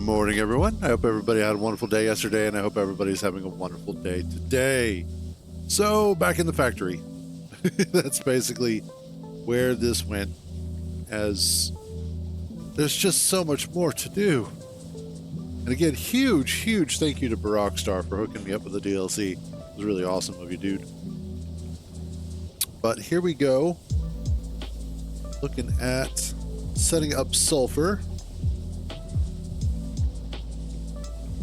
morning, everyone. I hope everybody had a wonderful day yesterday, and I hope everybody's having a wonderful day today. So, back in the factory. That's basically where this went, as there's just so much more to do. And again, huge thank you to Barackstar for hooking me up with the DLC. It was really awesome of you, dude. But here we go. Looking at setting up sulfur.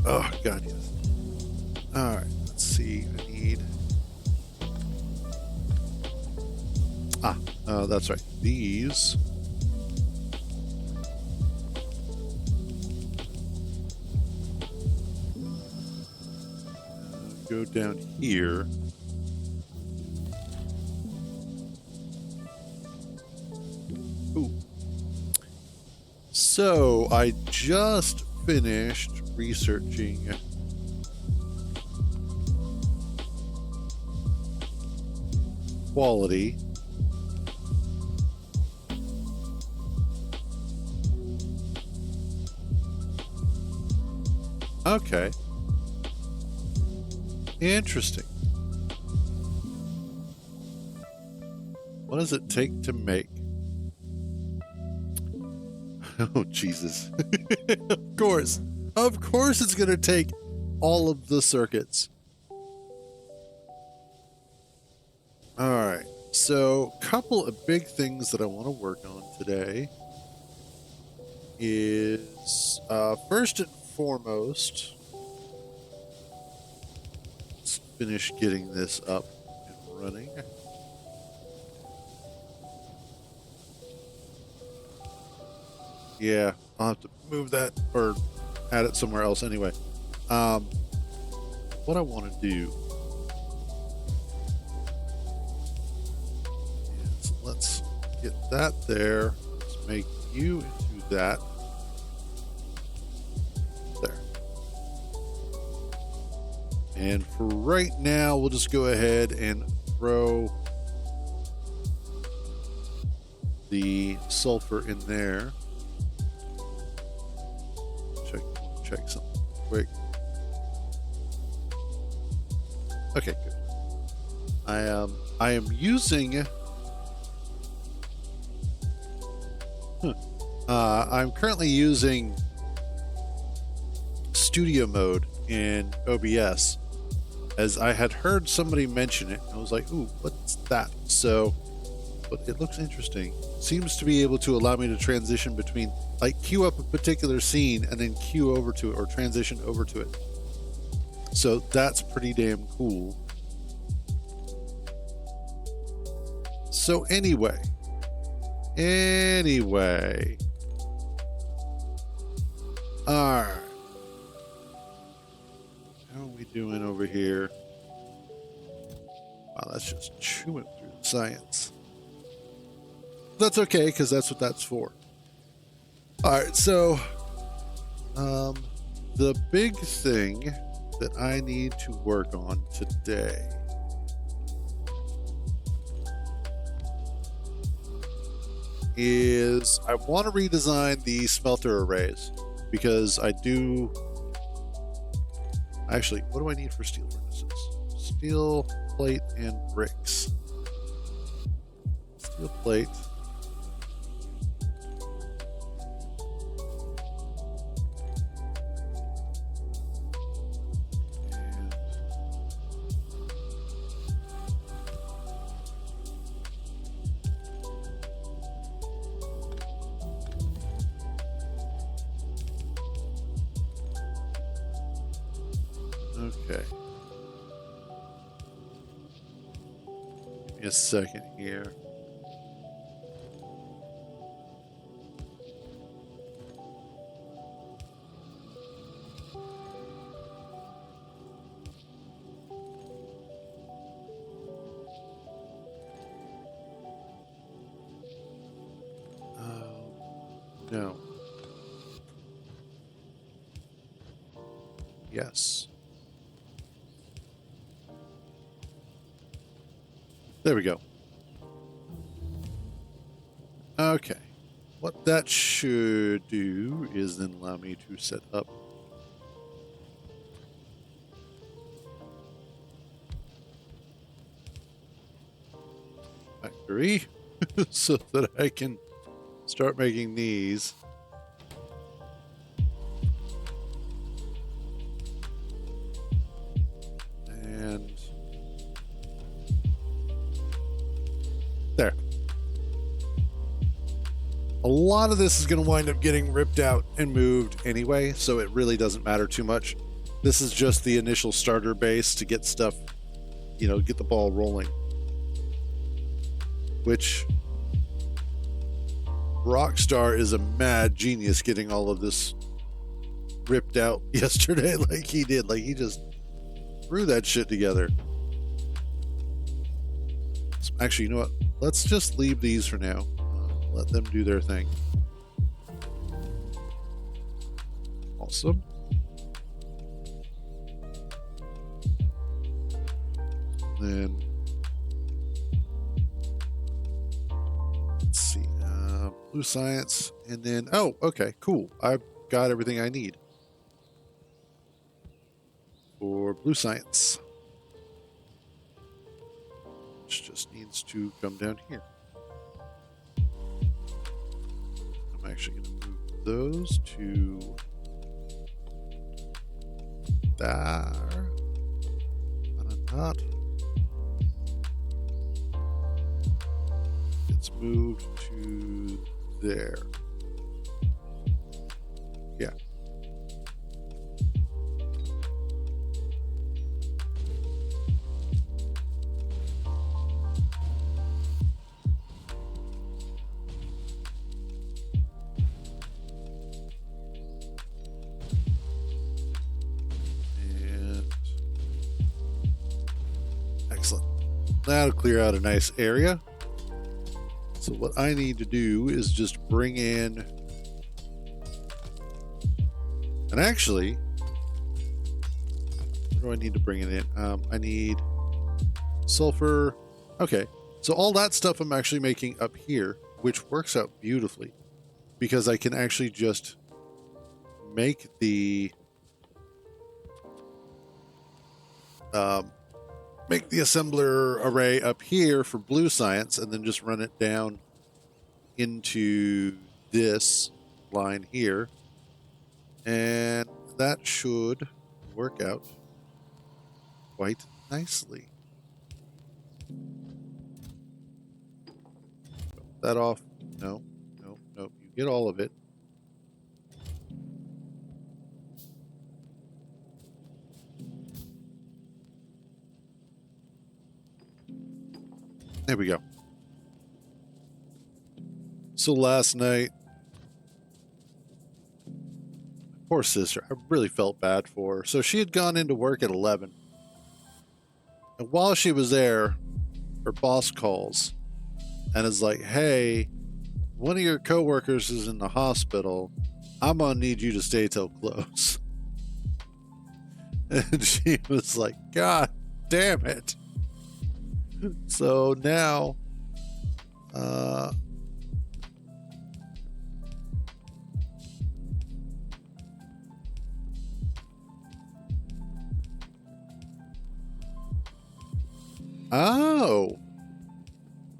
Oh, God, yes. All right, let's see. I need... that's right. These... go down here. Ooh. So, I just finished researching quality. Okay. Interesting. What does it take to make? Oh, Jesus. Of course. Of course it's going to take all of the circuits. All right. So, a couple of big things that I want to work on today is, first and foremost, let's finish getting this up and running. Yeah, I'll have to move that or add it somewhere else anyway. What I want to do is let's get that there. Let's make you into that. There. And for right now, we'll just go ahead and throw the sulfur in there. Check something quick. Okay, good. I am using. I'm currently using studio mode in OBS, as I had heard somebody mention it. I was like, "Ooh, what's that?" So, but it looks interesting. Seems to be able to allow me to transition between, like, queue up a particular scene and then queue over to it or transition over to it. So that's pretty damn cool. So anyway, all right. How are we doing over here? Wow, that's just chewing through the science. That's okay, because that's what that's for. All right, so the big thing that I need to work on today is I want to redesign the smelter arrays, because I do... Actually, what do I need for steel furnaces? Steel, plate, and bricks. Steel plate. Okay. Give me a second here. No. Yes. There we go. Okay. what that should do is then allow me to set up factory so that I can start making these. And there. A lot of this is going to wind up getting ripped out and moved anyway, so it really doesn't matter too much. This is just the initial starter base to get stuff, you know, get the ball rolling. Which Rockstar is a mad genius getting all of this ripped out yesterday like he did. Like he just threw that shit together. So actually, you know what? Let's just leave these for now. Let them do their thing. Awesome. Then let's see, blue science, and then oh, okay, cool. I've got everything I need for blue science, which just needs to come down here. I'm actually going to move those to there. And not. It's moved to there. Yeah. That'll clear out a nice area. So what I need to do is just bring in, and actually, what do I need to bring it in? I need sulfur. Okay, so all that stuff I'm actually making up here, which works out beautifully because I can actually just make the assembler array up here for blue science and then just run it down into this line here. And that should work out quite nicely. Cut that off. No, no, no. You get all of it. There we go. So last night, poor sister, I really felt bad for her. So she had gone into work at 11. And while she was there, her boss calls and is like, hey, one of your coworkers is in the hospital. I'm going to need you to stay till close. And she was like, God damn it. So now, oh,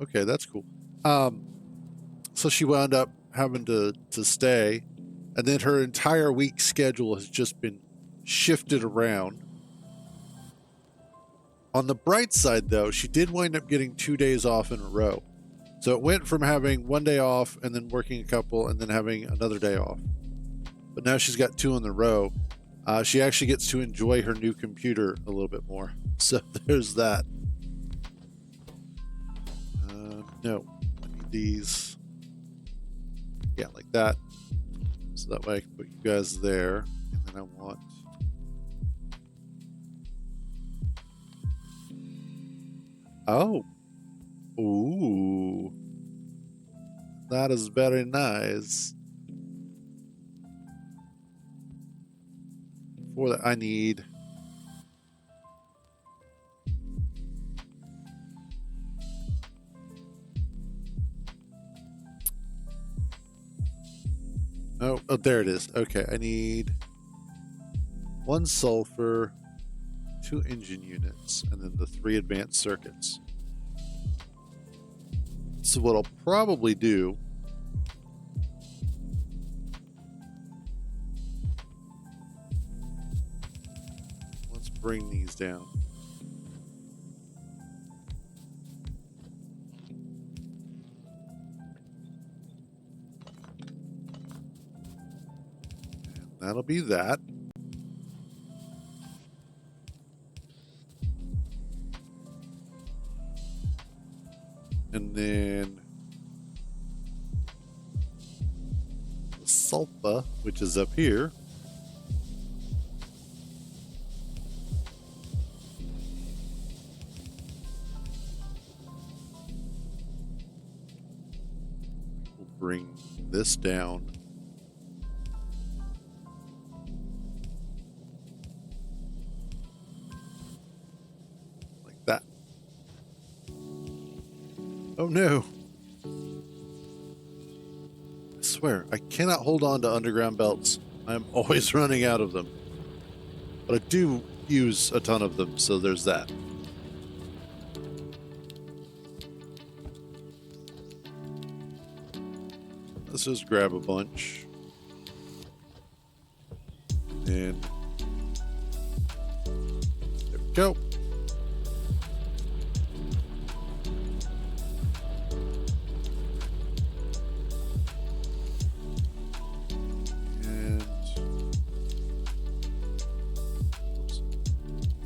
okay, that's cool. So she wound up having to stay, and then her entire week schedule has just been shifted around. On the bright side, though, she did wind up getting 2 days off in a row. So it went from having 1 day off and then working a couple and then having another day off. But now she's got 2 in a row. She actually gets to enjoy her new computer a little bit more. So there's that. No, I need these. Yeah, like that. So that way I can put you guys there. And then I want... Oh. Ooh. That is very nice. For that, I need... Oh, there it is. Okay, I need 1 sulfur, 2 engine units, and then the 3 advanced circuits. So what I'll probably do, let's bring these down. And that'll be that. And then the sulfur, which is up here. We'll bring this down. Like that. Oh no. I swear, I cannot hold on to underground belts. I'm always running out of them. But I do use a ton of them, so there's that. Let's just grab a bunch. And there we go. And oops,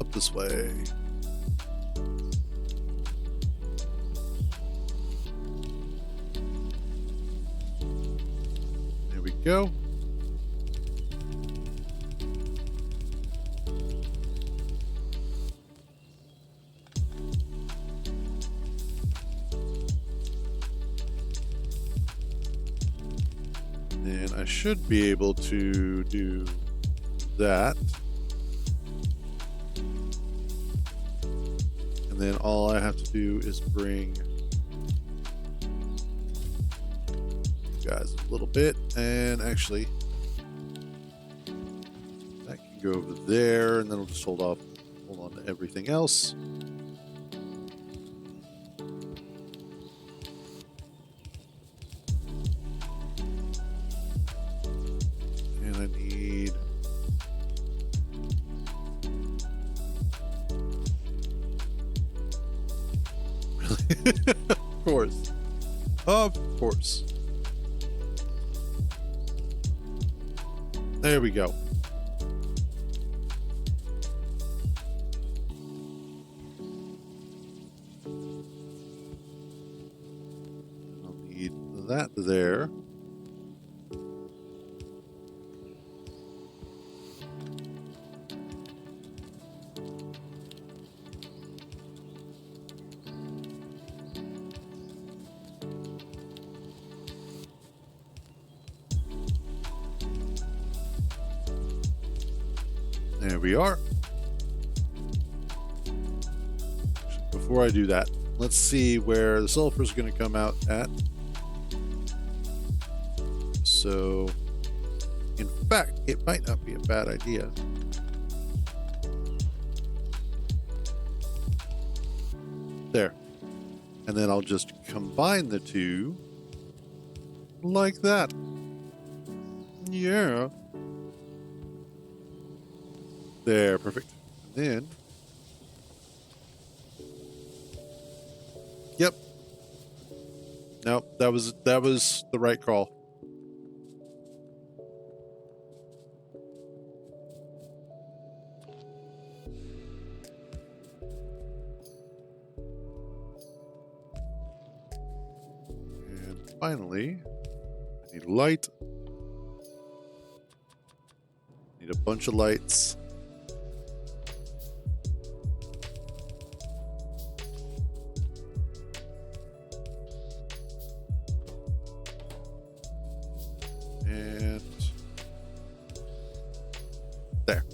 up this way. There we go. And I should be able to do that. And then all I have to do is bring you guys a little bit. And actually, that can go over there. And then I'll just hold on to everything else. And I need of course. Of course. There we go. I'll need that there. There we are. Before I do that, let's see where the sulfur is going to come out at. So, in fact, it might not be a bad idea. There. And then I'll just combine the two like that. Yeah. There, perfect. And then, yep. Nope, that was the right call. And finally, I need light. Need a bunch of lights. And there.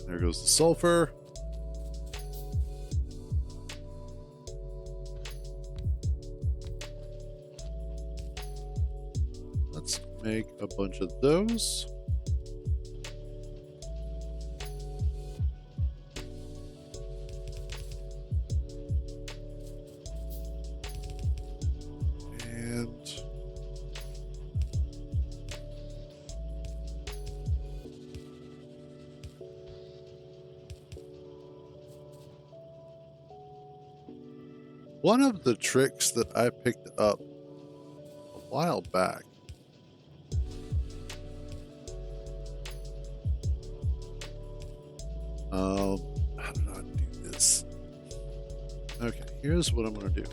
There goes the sulfur. let's make a bunch of those. And one of the tricks that I picked up a while back how did I do this? Okay, here's what I'm going to do.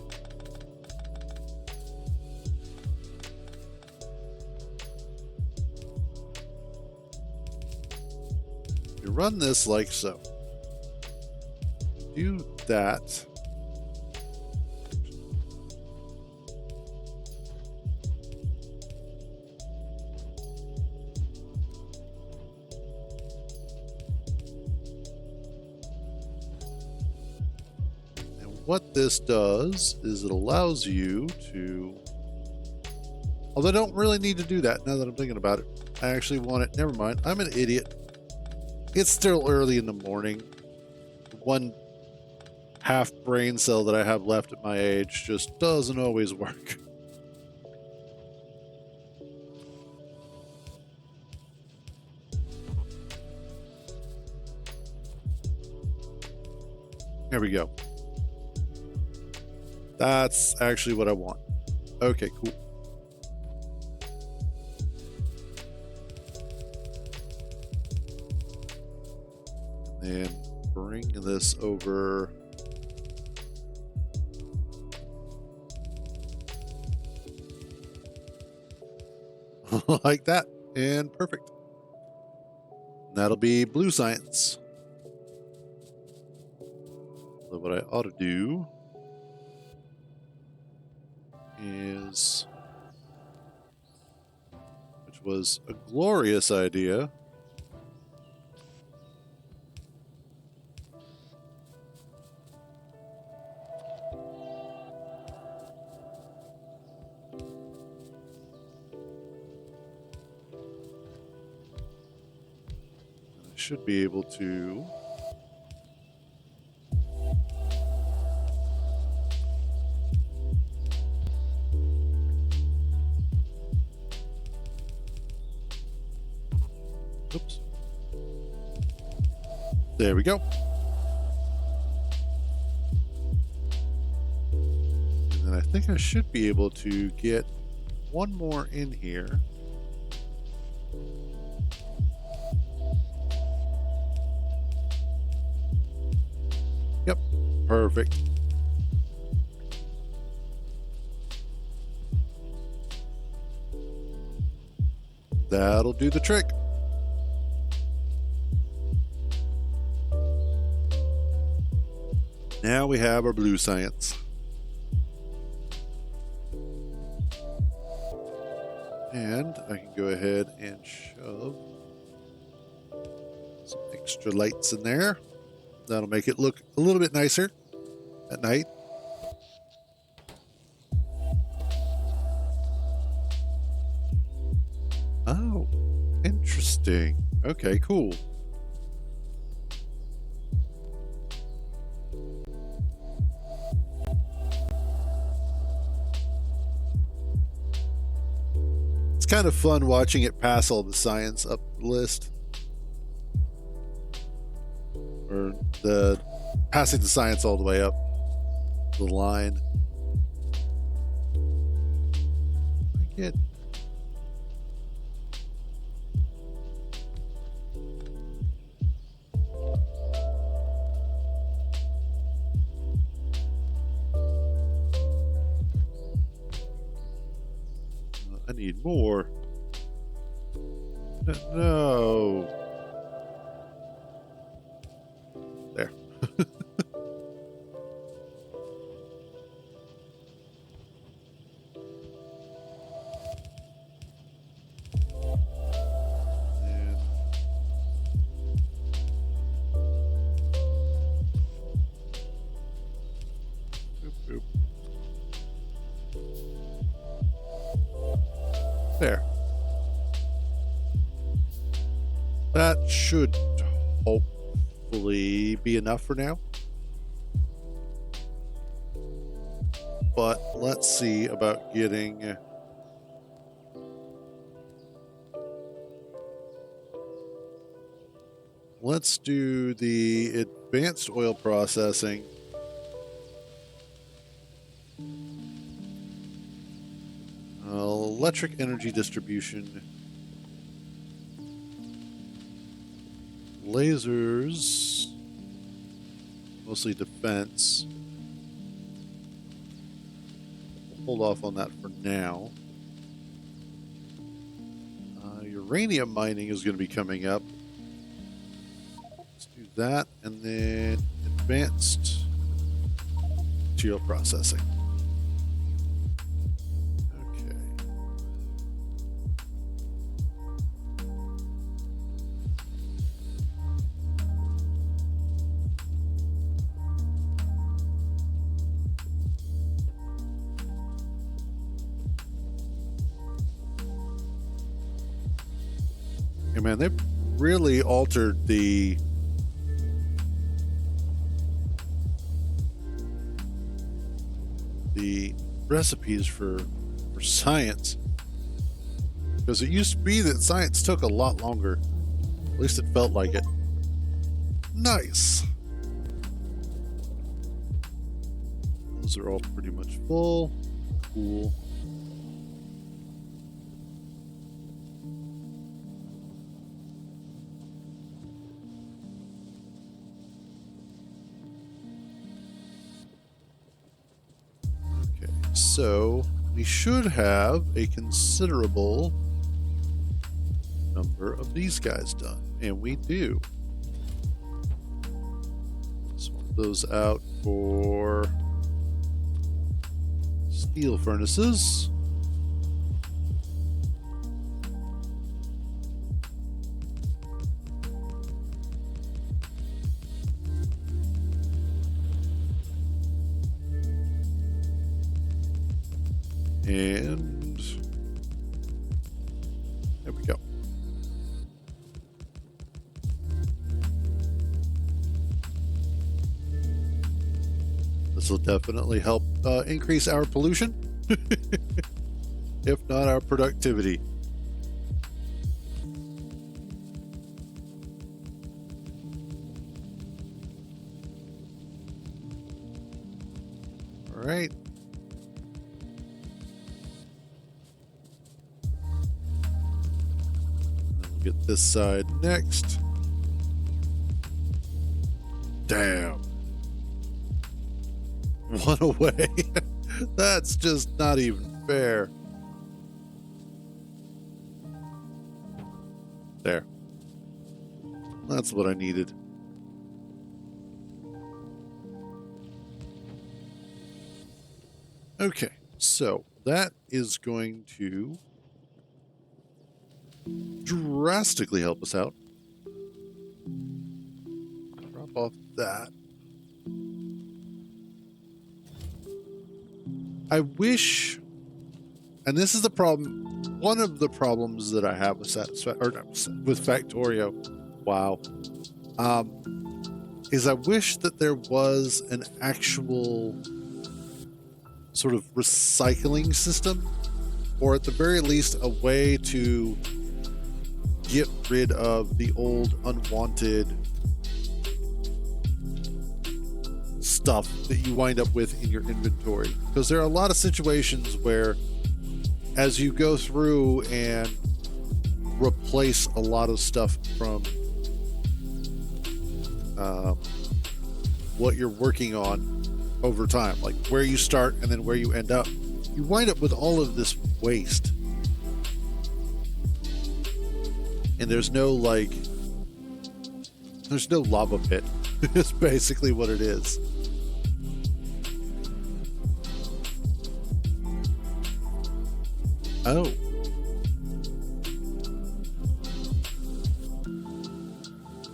You run this like so. Do that. What this does is it allows you to, although I don't really need to do that now that I'm thinking about it. I actually want it, never mind, I'm an idiot. It's still early in the morning. One half brain cell that I have left at my age just doesn't always work. There we go. That's actually what I want. Okay, cool. And bring this over. Like that. And perfect. That'll be blue science. So what I ought to do is, which was a glorious idea, I should be able to oops. There we go. And then I think I should be able to get one more in here. Yep, perfect. That'll do the trick. Now we have our blue science. And I can go ahead and shove some extra lights in there. That'll make it look a little bit nicer at night. Oh, interesting. Okay, cool. It's kind of fun watching it pass all the science up the list. Or the passing the science all the way up the line. I get I need more. No. There. And boop, boop. There. That should hopefully be enough for now. But let's see about getting... Let's do the advanced oil processing. Electric energy distribution. Lasers. Mostly defense. We'll hold off on that for now. Uranium mining is going to be coming up. Let's do that, and then advanced material processing. Okay. Hey man, they've really altered the recipes for science, because it used to be that science took a lot longer. At least it felt like it. Nice. Those are all pretty much full. Cool. So we should have a considerable number of these guys done, and we do. Swap those out for steel furnaces. And there we go. This will definitely help increase our pollution, if not our productivity. All right. Get this side next. Damn. One away. That's just not even fair. There. That's what I needed. Okay, so that is going to drastically help us out. Drop off that. I wish, and this is the problem, one of the problems that I have with Factorio, wow, is I wish that there was an actual sort of recycling system, or at the very least a way to get rid of the old unwanted stuff that you wind up with in your inventory. Because there are a lot of situations where as you go through and replace a lot of stuff from what you're working on over time, like where you start and then where you end up, you wind up with all of this waste. And there's no lava pit. It's basically what it is. Oh.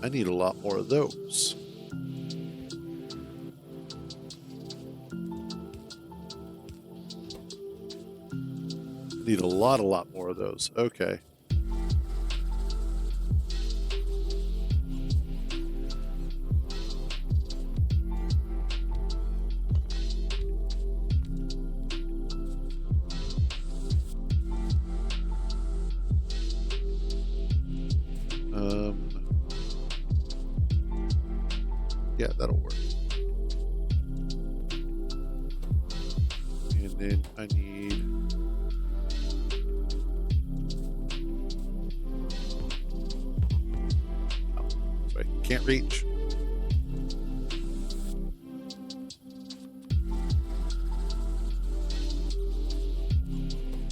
I need a lot more of those. Need a lot more of those. Okay. Yeah, that'll work. And then I need... Oh, sorry, can't reach.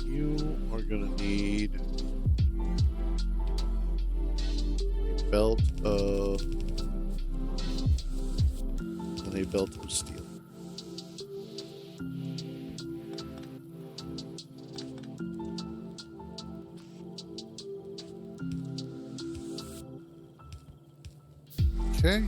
You are going to need a belt of... and a belt of steel. Okay.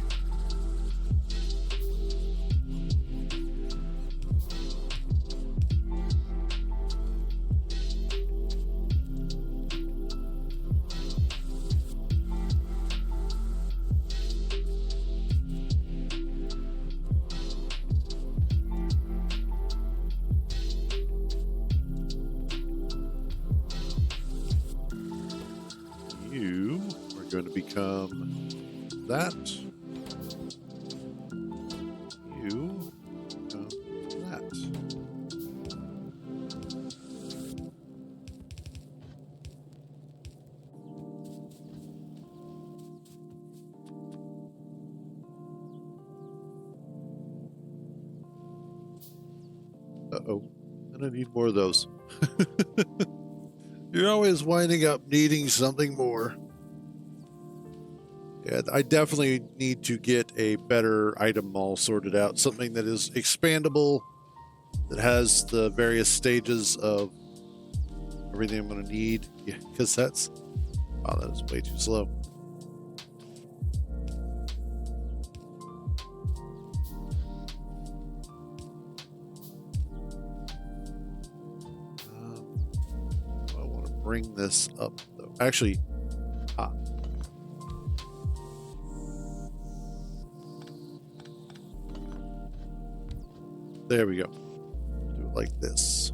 You are going to become that. You become that. Uh-oh. And I need more of those. You're always winding up needing something more. Yeah, I definitely need to get a better item all sorted out. Something that is expandable, that has the various stages of everything I'm going to need. Yeah, because that's... wow, that is way too slow. I want to bring this up, though. Actually, there we go. Do it like this.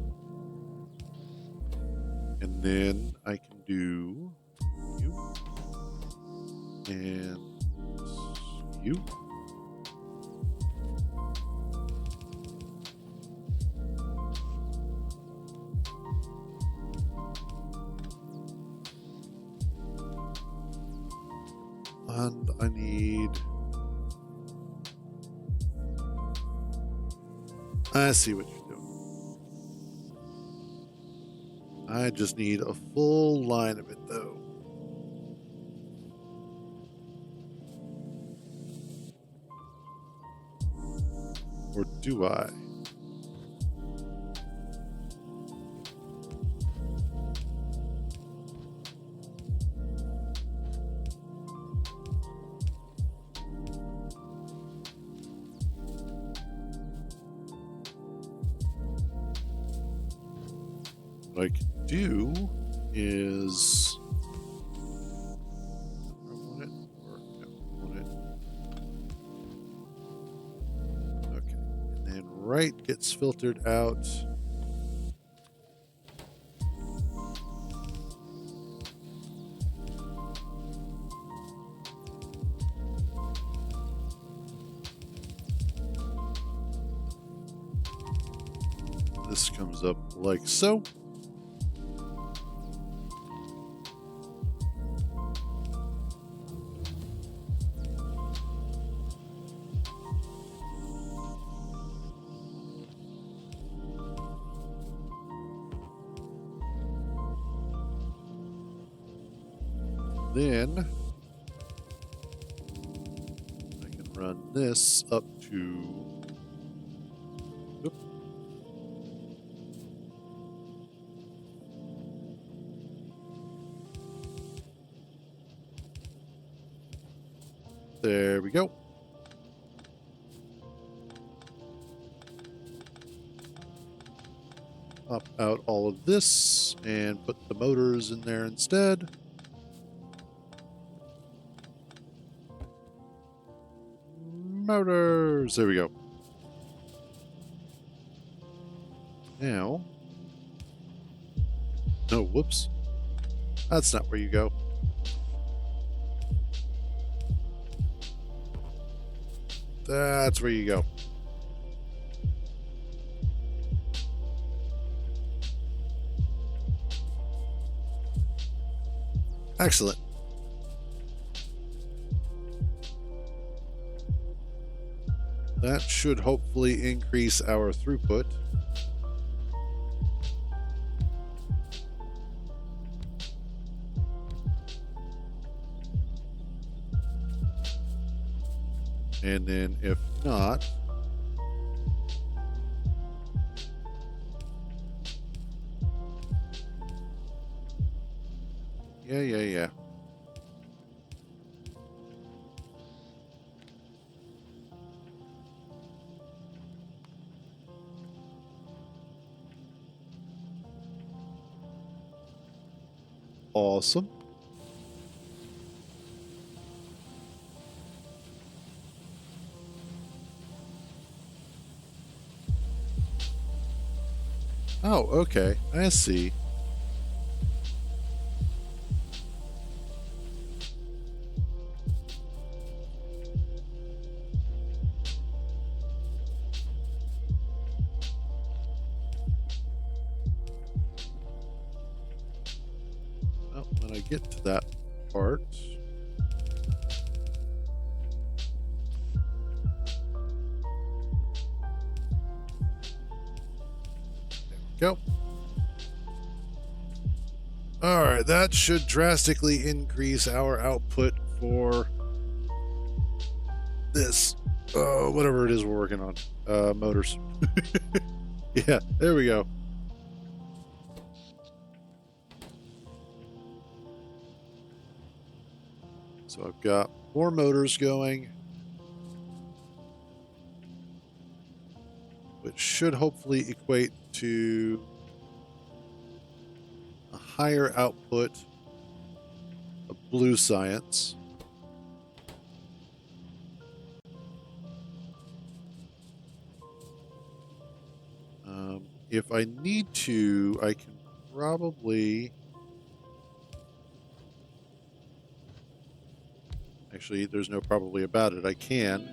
And then I can do you and you. And I need... I see what you're doing. I just need a full line of it, though. Or do I? What I can do is... I want it, or I want it. Okay, and then right gets filtered out. This comes up like so. Then I can run this up to... Oop. There we go. Pop out all of this and put the motors in there instead. Motors! There we go. Now... no, whoops. That's not where you go. That's where you go. Excellent. That should hopefully increase our throughput. And then if not, yeah. Awesome. Oh, okay. I see. Well, when I get to that part, go. All right, that should drastically increase our output for this, whatever it is we're working on, motors. Yeah, there we go. So I've got more motors going, which should hopefully equate to a higher output of blue science. If I need to, I can probably... Actually, there's no probably about it. I can.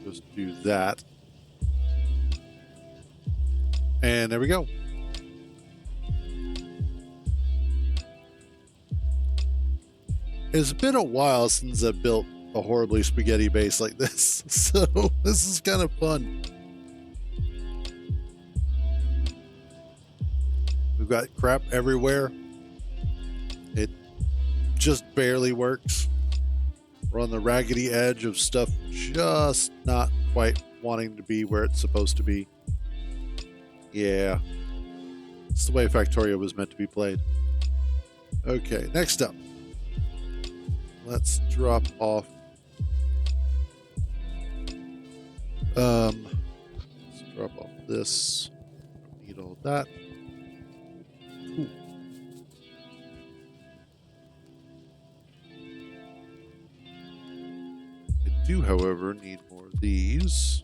Just do that. And there we go. It's been a while since I built a horribly spaghetti base like this, so this is kind of fun. We've got crap everywhere. It just barely works. We're on the raggedy edge of stuff just not quite wanting to be where it's supposed to be. Yeah. It's the way Factorio was meant to be played. Okay, next up. Let's drop off. Let's drop off this. Don't need all that. Cool. I do, however, need more of these.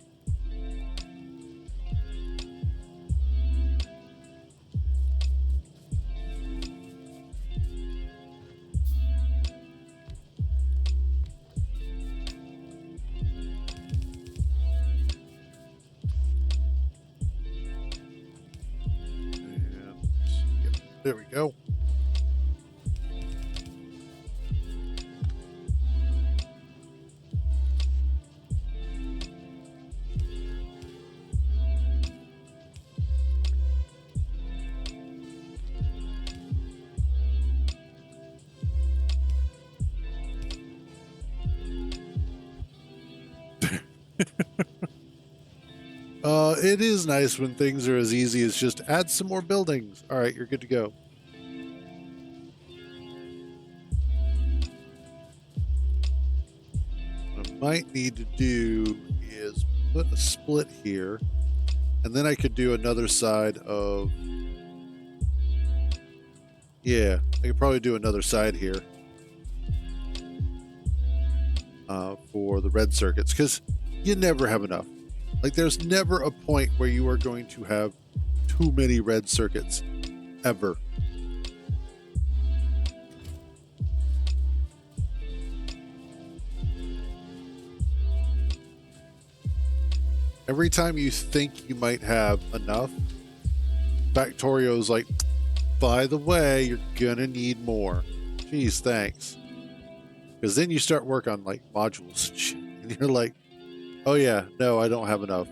There we go. It is nice when things are as easy as just add some more buildings. All right, you're good to go. What I might need to do is put a split here, and then I could do another side of... Yeah, I could probably do another side here for the red circuits, because you never have enough. Like, there's never a point where you are going to have too many red circuits, ever. Every time you think you might have enough, Factorio's like, by the way, you're gonna need more. Geez, thanks. Because then you start work on like modules and shit, and you're like, oh yeah, no, I don't have enough.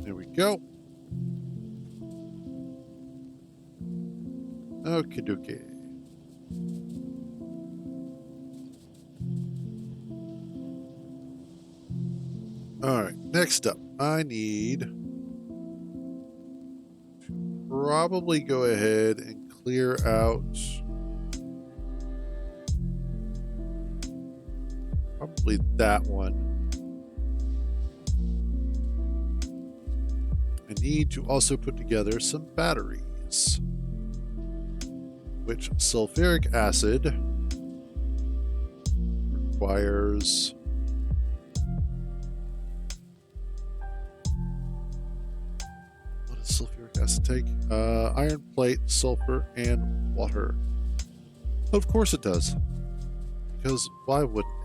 There we go. Okie dokie. All right, next up, I need to probably go ahead and clear out probably that one. I need to also put together some batteries, which sulfuric acid requires sulfuric acid take? Iron plate, sulfur, and water. Of course it does. Because why wouldn't it?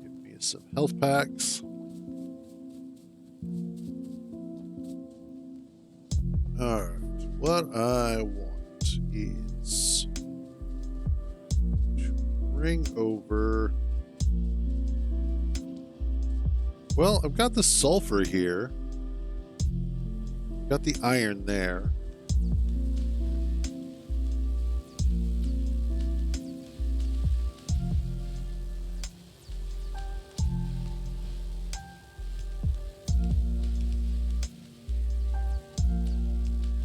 Give me some health packs. Alright, what I want is to bring over. Well, I've got the sulfur here. Got the iron there.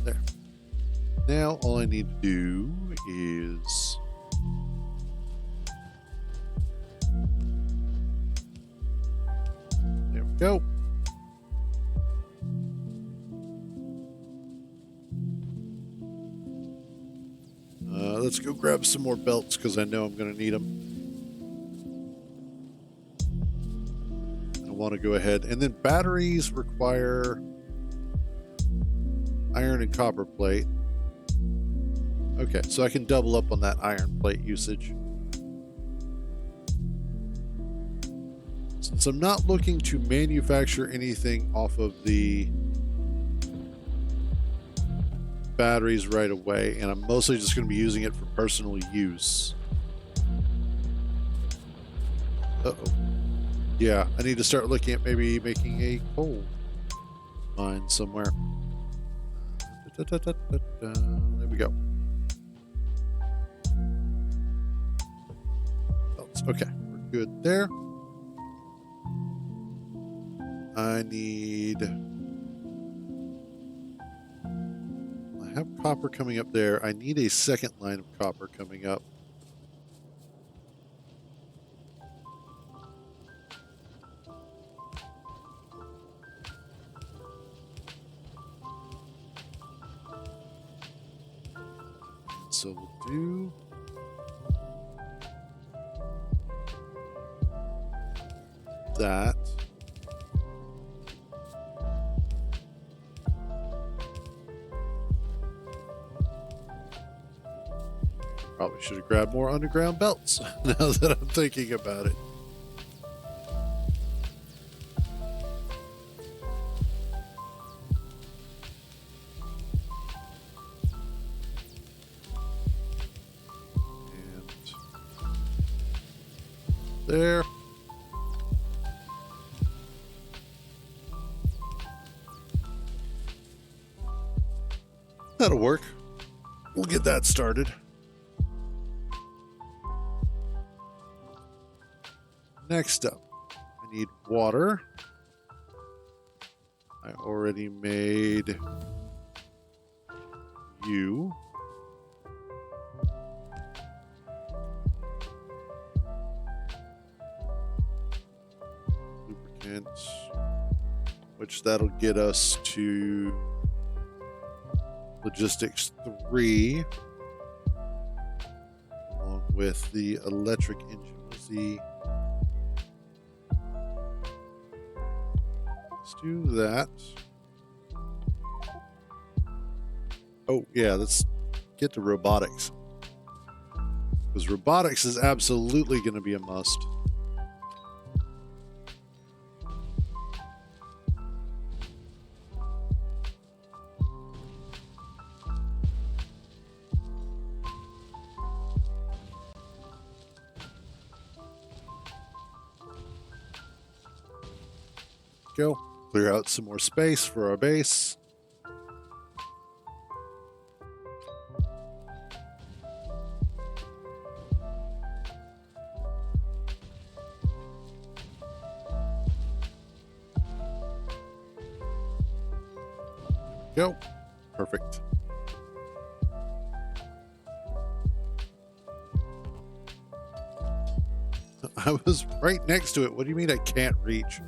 There. Now all I need to do is there we go. Let's go grab some more belts because I know I'm going to need them. I want to go ahead. And then batteries require iron and copper plate. Okay, so I can double up on that iron plate usage. Since I'm not looking to manufacture anything off of the batteries right away, and I'm mostly just going to be using it for personal use. Uh-oh. Yeah, I need to start looking at maybe making a coal mine somewhere. There we go. Okay, we're good there. I need... I have copper coming up there. I need a second line of copper coming up. So we'll do... that. Probably should have grabbed more underground belts now that I'm thinking about it. And there. That'll work. We'll get that started. Next up, I need water. I already made you. Lubricant, which that'll get us to Logistics 3. with the electric engine. Let's see. Let's do that. Oh, yeah, let's get to robotics. Because robotics is absolutely going to be a must. Go. Clear out some more space for our base. Go. Perfect. I was right next to it. What do you mean I can't reach?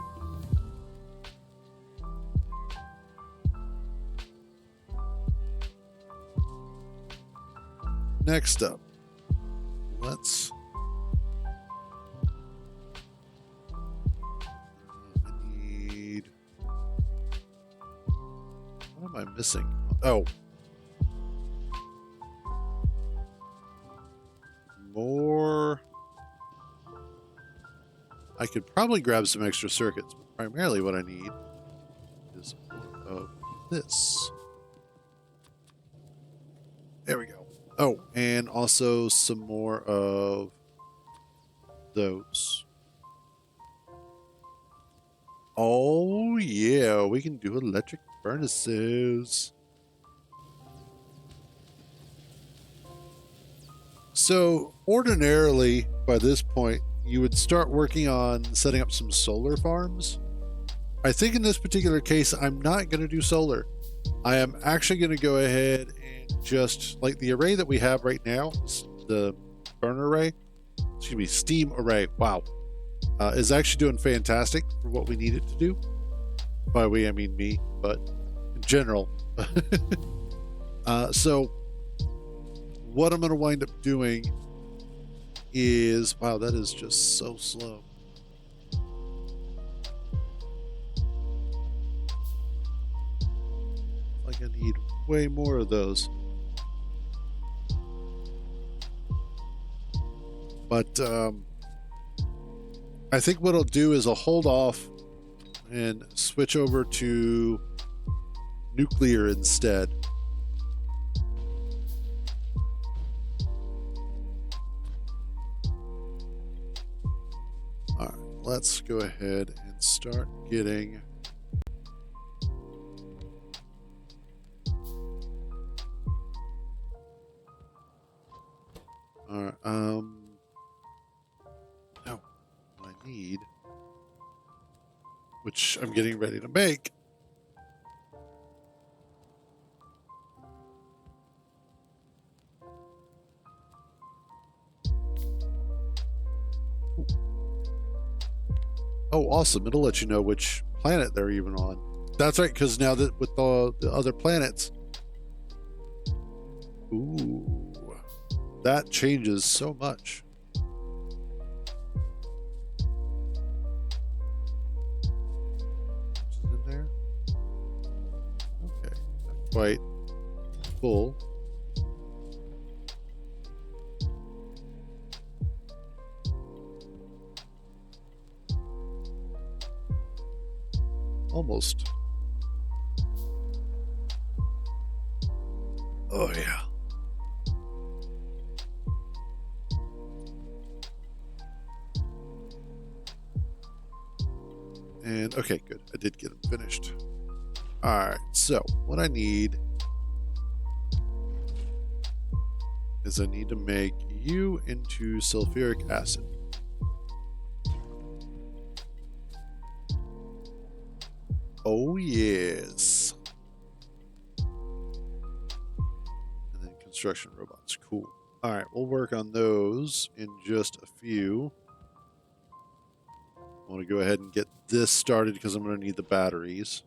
Next up, let's... I need... What am I missing? Oh. More... I could probably grab some extra circuits, but primarily what I need is more of this. There we go. Oh, and also some more of those. Oh, yeah, we can do electric furnaces. So, ordinarily, by this point, you would start working on setting up some solar farms. I think in this particular case, I'm not going to do solar. I am actually going to go ahead and just, like the array that we have right now, the burner array, excuse me, steam array, wow, is actually doing fantastic for what we need it to do. By we, I mean me, but in general. So what I'm going to wind up doing is, wow, that is just so slow. Like I need way more of those. But I think what I'll do is I'll hold off and switch over to nuclear instead. All right, let's go ahead and start getting... All right, no, what I need, which I'm getting ready to make. Oh, awesome. It'll let you know which planet they're even on. That's right, because now that with the other planets, ooh, that changes so much. Is it in there? Okay, not quite full. Almost. Oh, yeah. And okay, good. I did get them finished. All right. So what I need is I need to make you into sulfuric acid. Oh, yes. And then construction robots. Cool. All right, we'll work on those in just a few. I want to go ahead and get this started because I'm going to need the batteries.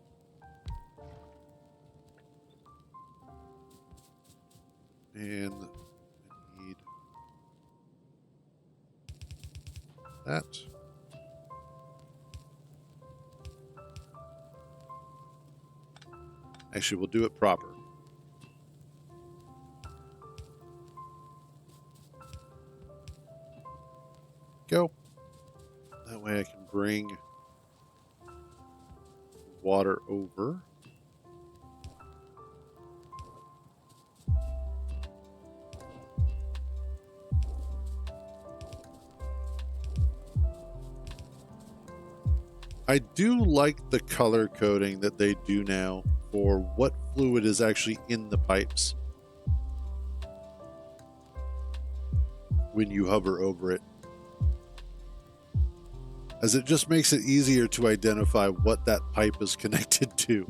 And I need That. Actually, we'll do it proper. Go. That way I can bring water over. I do like the color coding that they do now for what fluid is actually in the pipes when you hover over it, as it just makes it easier to identify what that pipe is connected to.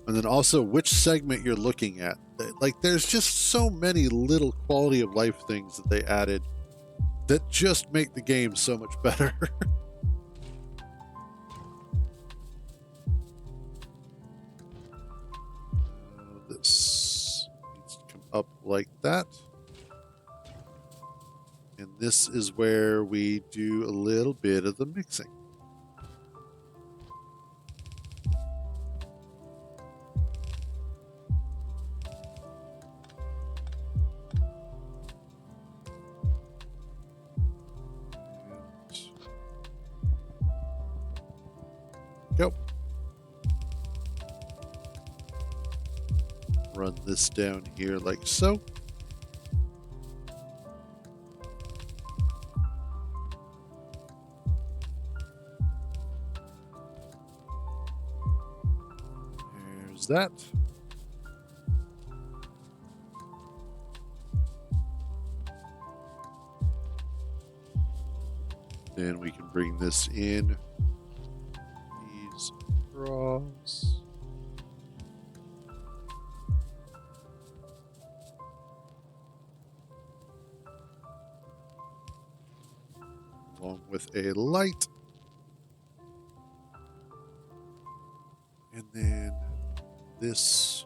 And then also which segment you're looking at. Like, there's just so many little quality of life things that they added that just make the game so much better. This needs to come up like that. And this is where we do a little bit of the mixing. Go. Run this down here like so. There's that. Then we can bring this in. These across. Along with a light. And then this.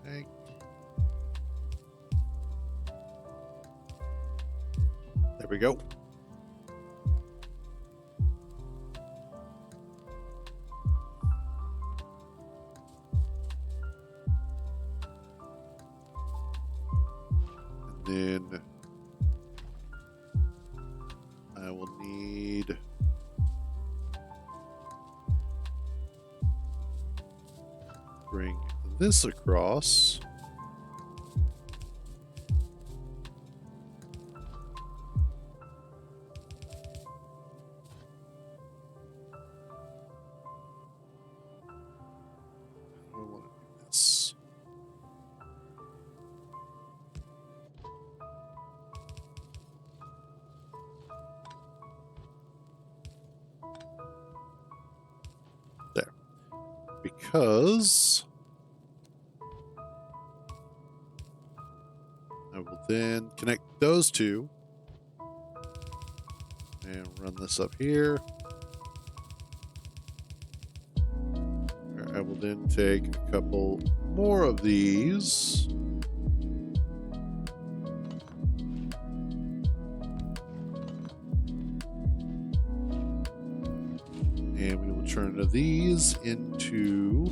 Tank. There we go. Then I will need bring this across. I want to do this. There. Because I will then connect those two and run this up here. I will then take a couple more of these. And we will turn these into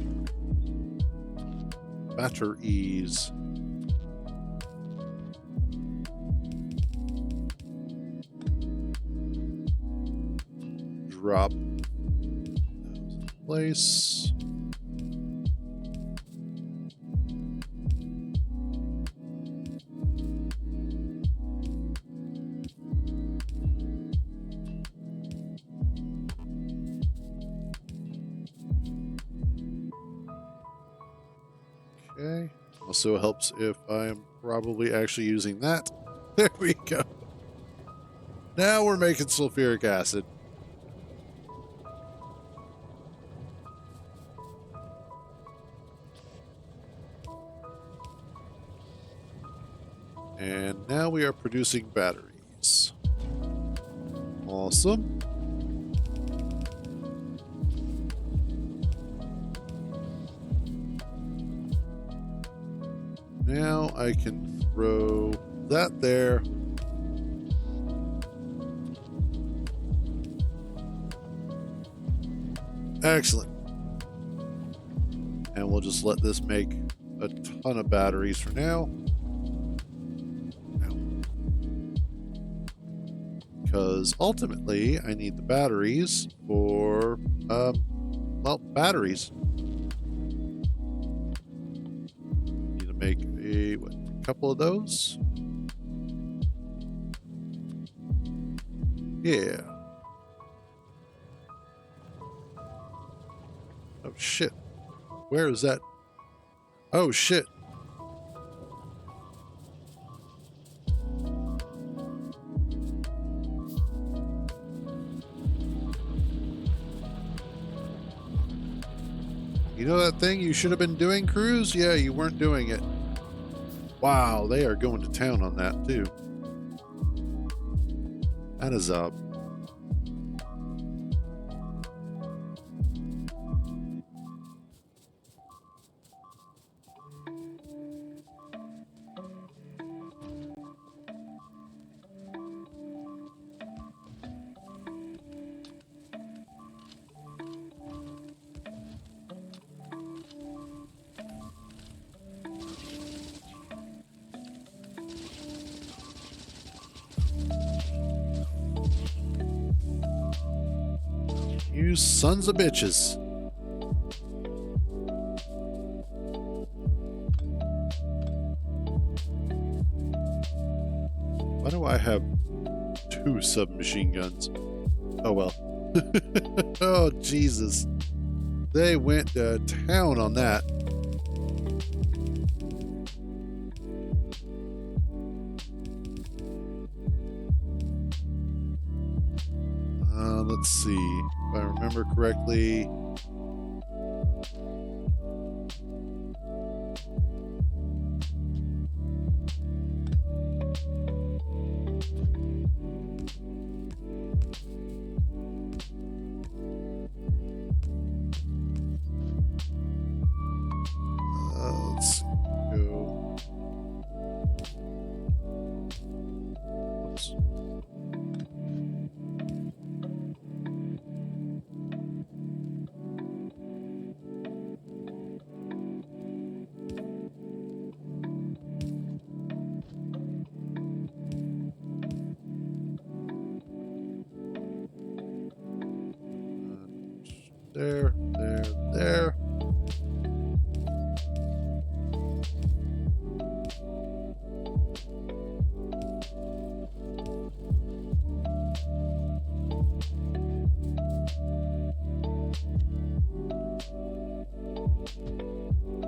batteries. Drop those in place. Okay. Also helps if I am probably actually using that. There we go. Now we're making sulfuric acid. And now we are producing batteries. Awesome. Now I can throw that there. Excellent. And we'll just let this make a ton of batteries for now. Because ultimately I need the batteries for, well, batteries. Need to make a couple of those. Yeah. Oh shit. Where is that? Oh shit. You know that thing you should have been doing, Cruz? Yeah, you weren't doing it. Wow, they are going to town on that too. That is up. You sons of bitches. Why do I have 2 submachine guns? Oh well. Oh Jesus. They went to town on that. Let's see. If I remember correctly. Let's go. Oops. There.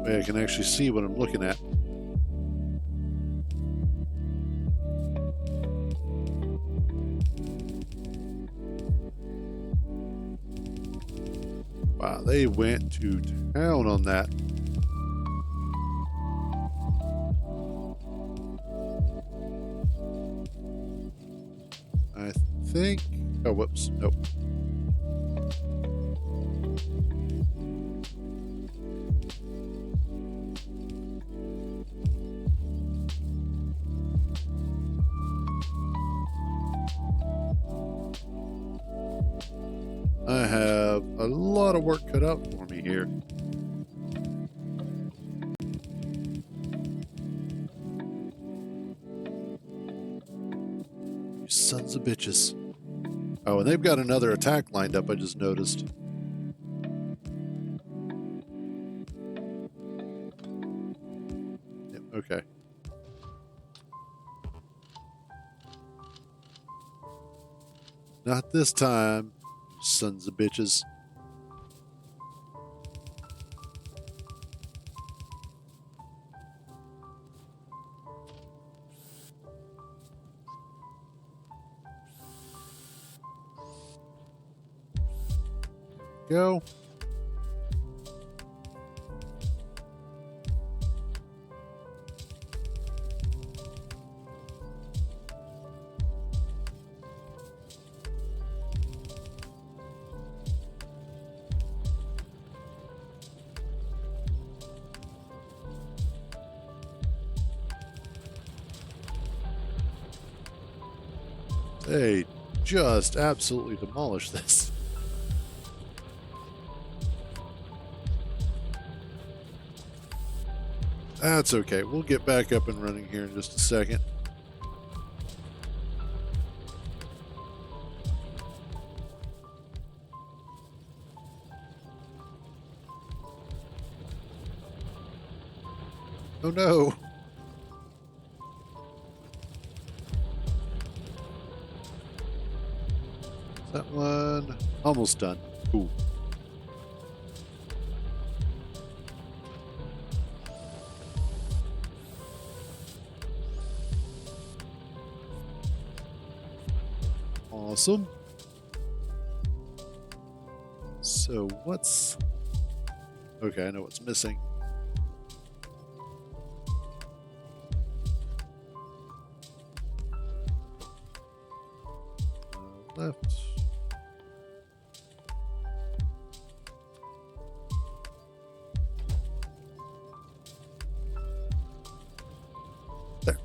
I can actually see what I'm looking at. Wow, they went to town on that. I think... Oh, whoops. Nope. I have a lot of work cut out for me here. You sons of bitches. Oh, and they've got another attack lined up, I just noticed. Yep, okay. Not this time, sons of bitches. Go. They just absolutely demolished this. That's okay. We'll get back up and running here in just a second. Oh no. That one almost done. Cool. Awesome. So what's... Okay, I know what's missing. Left. There.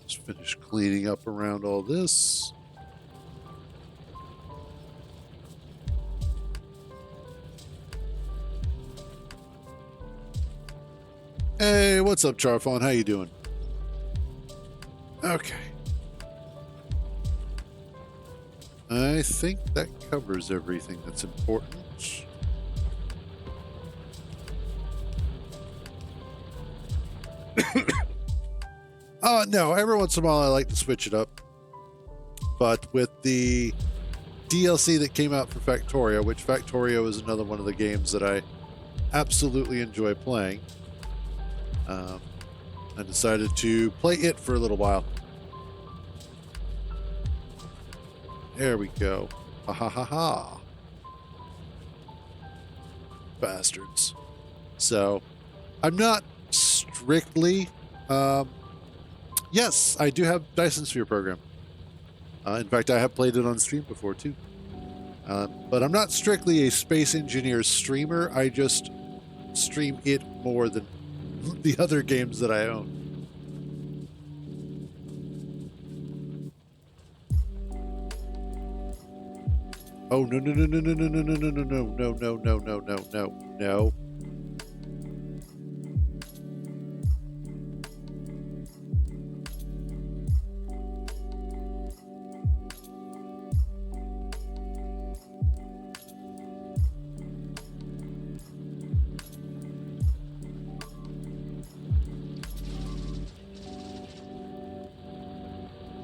Just finish cleaning up around all this. Hey, what's up, Charfon? How you doing? Okay. I think that covers everything that's important. No, every once in a while I like to switch it up. But with the DLC that came out for Factorio, which Factorio is another one of the games that I absolutely enjoy playing, I decided to play it for a little while. There we go. Ha ha ha ha. Bastards. So, I'm not strictly... yes, I do have Dyson Sphere program. In fact, I have played it on stream before, too. But I'm not strictly a Space Engineer streamer. I just stream it more than the other games that I own. Oh, no, no, no, no, no, no, no, no, no, no, no, no, no, no, no, no, no.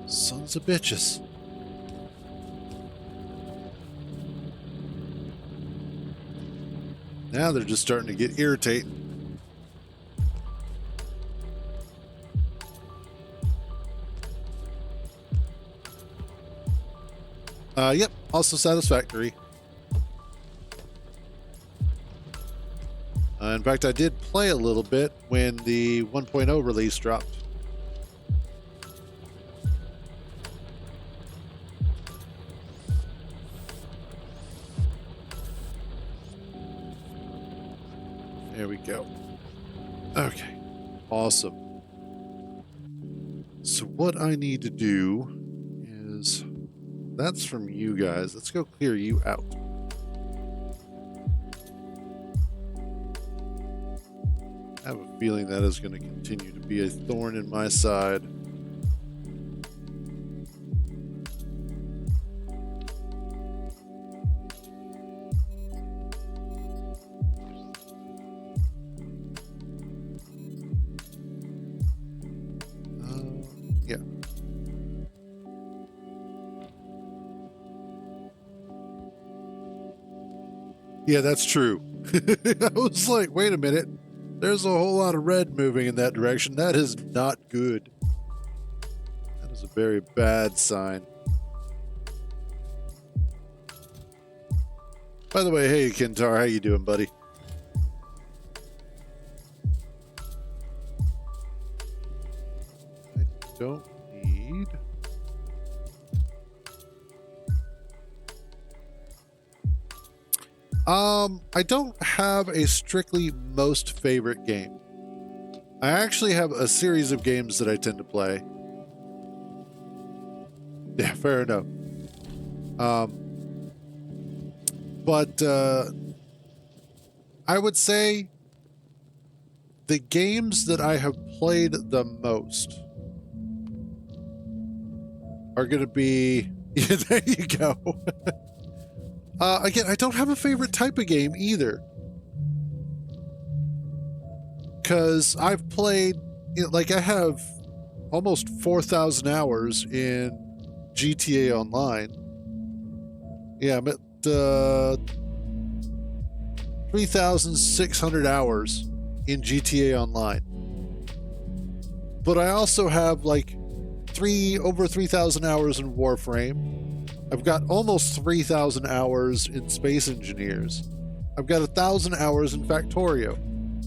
Sons of bitches. Now they're just starting to get irritating. Yep, also satisfactory. In fact, I did play a little bit when the 1.0 release dropped. There we go. Okay. Awesome. So what I need to do is... That's from you guys. Let's go clear you out. I have a feeling that is going to continue to be a thorn in my side. Yeah. Yeah, that's true. I was like, wait a minute. There's a whole lot of red moving in that direction. That is not good. That is a very bad sign. By the way, hey, Kintar, how you doing, buddy? I don't need... I don't have a strictly most favorite game. I actually have a series of games that I tend to play. Yeah, fair enough. But I would say the games that I have played the most are going to be... Yeah, there you go. Again, I don't have a favorite type of game either. Because I've played... like, I have almost 4,000 hours in GTA Online. Yeah, I'm at 3,600 hours in GTA Online. But I also have like over 3,000 hours in Warframe. I've got almost 3,000 hours in Space Engineers. I've got 1,000 hours in Factorio.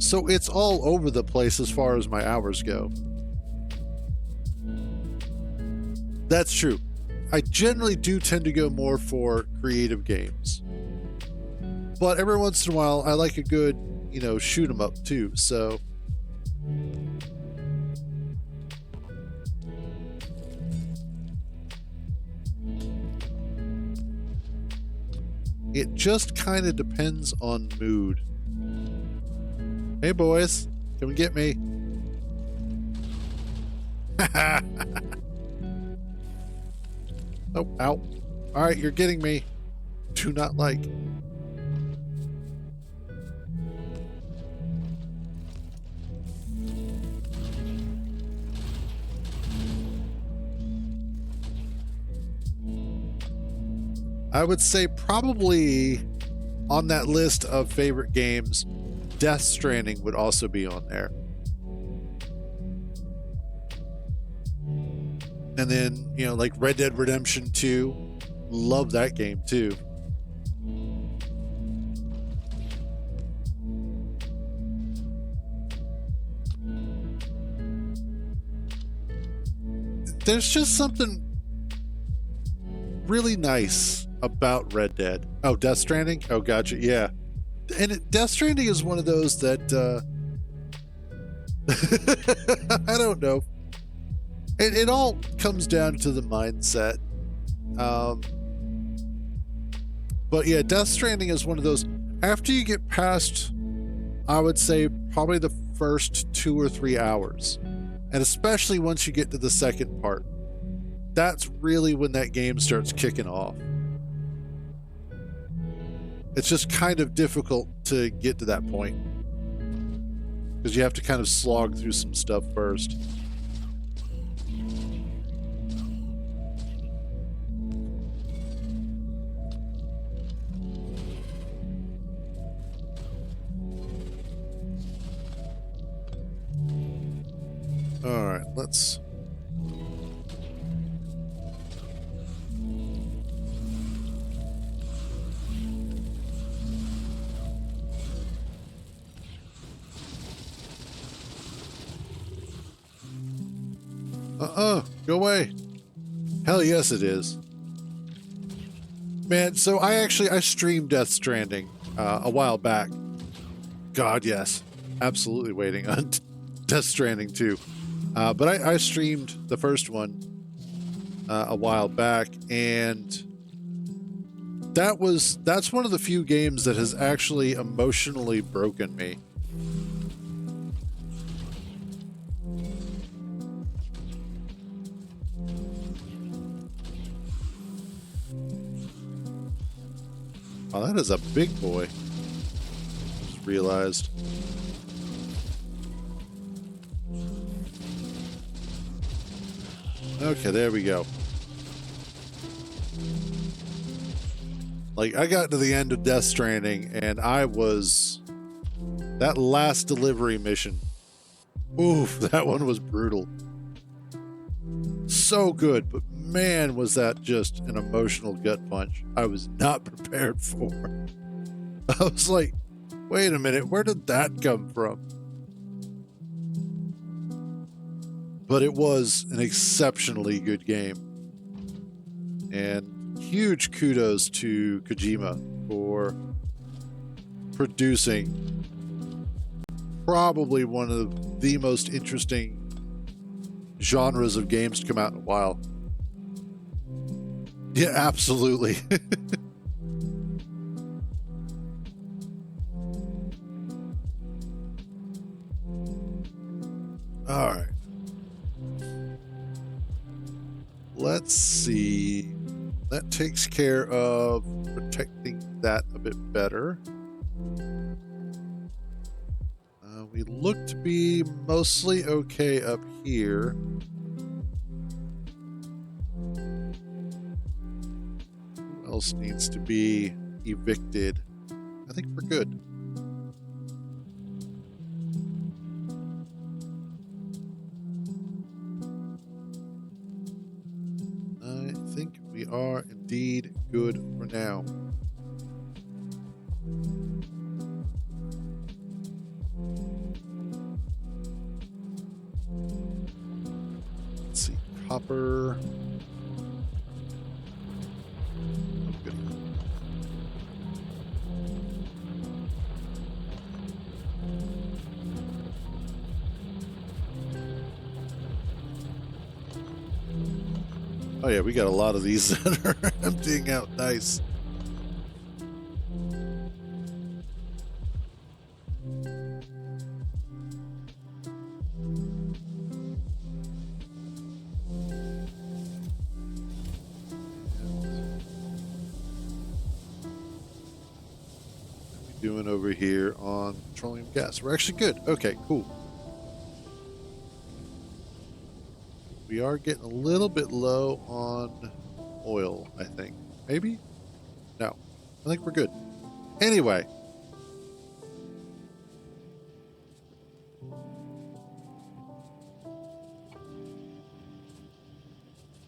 So it's all over the place as far as my hours go. That's true. I generally do tend to go more for creative games. But every once in a while, I like a good, shoot 'em up too, so... It just kind of depends on mood. Hey boys, come and get me. Oh, ow. Alright, you're getting me. Do not like. I would say probably on that list of favorite games, Death Stranding would also be on there. And then, like Red Dead Redemption 2. Love that game too. There's just something really nice about Red Dead. Oh, Death Stranding? Oh, gotcha. Yeah. And Death Stranding is one of those that, I don't know. It all comes down to the mindset. But yeah, Death Stranding is one of those, after you get past, I would say, probably the first 2 or 3 hours, and especially once you get to the second part, that's really when that game starts kicking off. It's just kind of difficult to get to that point, because you have to kind of slog through some stuff first. All right, let's... Go away. Hell yes it is. Man, so I streamed Death Stranding a while back. God, yes. Absolutely waiting on Death Stranding 2. But I streamed the first one a while back, and that's one of the few games that has actually emotionally broken me. Oh, that is a big boy. Just realized. Okay, there we go. Like, I got to the end of Death Stranding, and that last delivery mission. Oof, that one was brutal. So good, but man, was that just an emotional gut punch I was not prepared for. I was like, wait a minute, where did that come from? But it was an exceptionally good game. And huge kudos to Kojima for producing probably one of the most interesting genres of games to come out in a while. Yeah, absolutely. All right. Let's see. That takes care of protecting that a bit better. We look to be mostly okay up here. Who else needs to be evicted? I think we're good. I think we are indeed good for now. Let's see, copper. Oh, good. Oh yeah, we got a lot of these that are emptying out. Nice. Doing over here on petroleum gas. We're actually good. Okay, cool. We are getting a little bit low on oil, I think. Maybe? No. I think we're good. Anyway.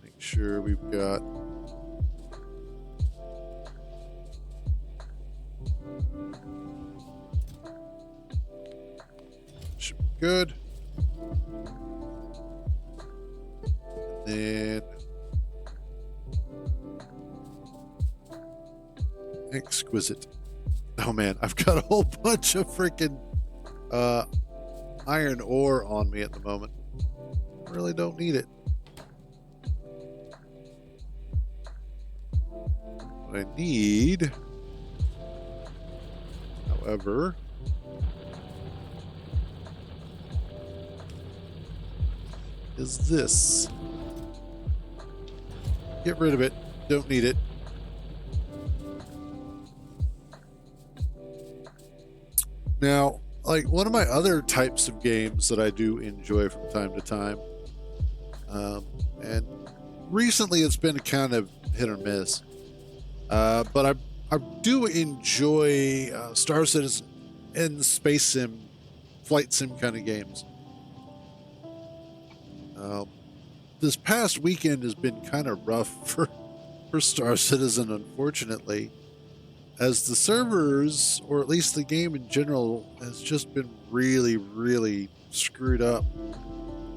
Make sure we've got should be good. And then exquisite. Oh man, I've got a whole bunch of freaking iron ore on me at the moment. Really don't need it. What I need, however, is this. Get rid of it. Don't need it. Now, like one of my other types of games that I do enjoy from time to time, and recently it's been kind of hit or miss, but I do enjoy Star Citizen and space sim, flight sim kind of games. This past weekend has been kind of rough for Star Citizen, unfortunately, as the servers, or at least the game in general, has just been really, really screwed up.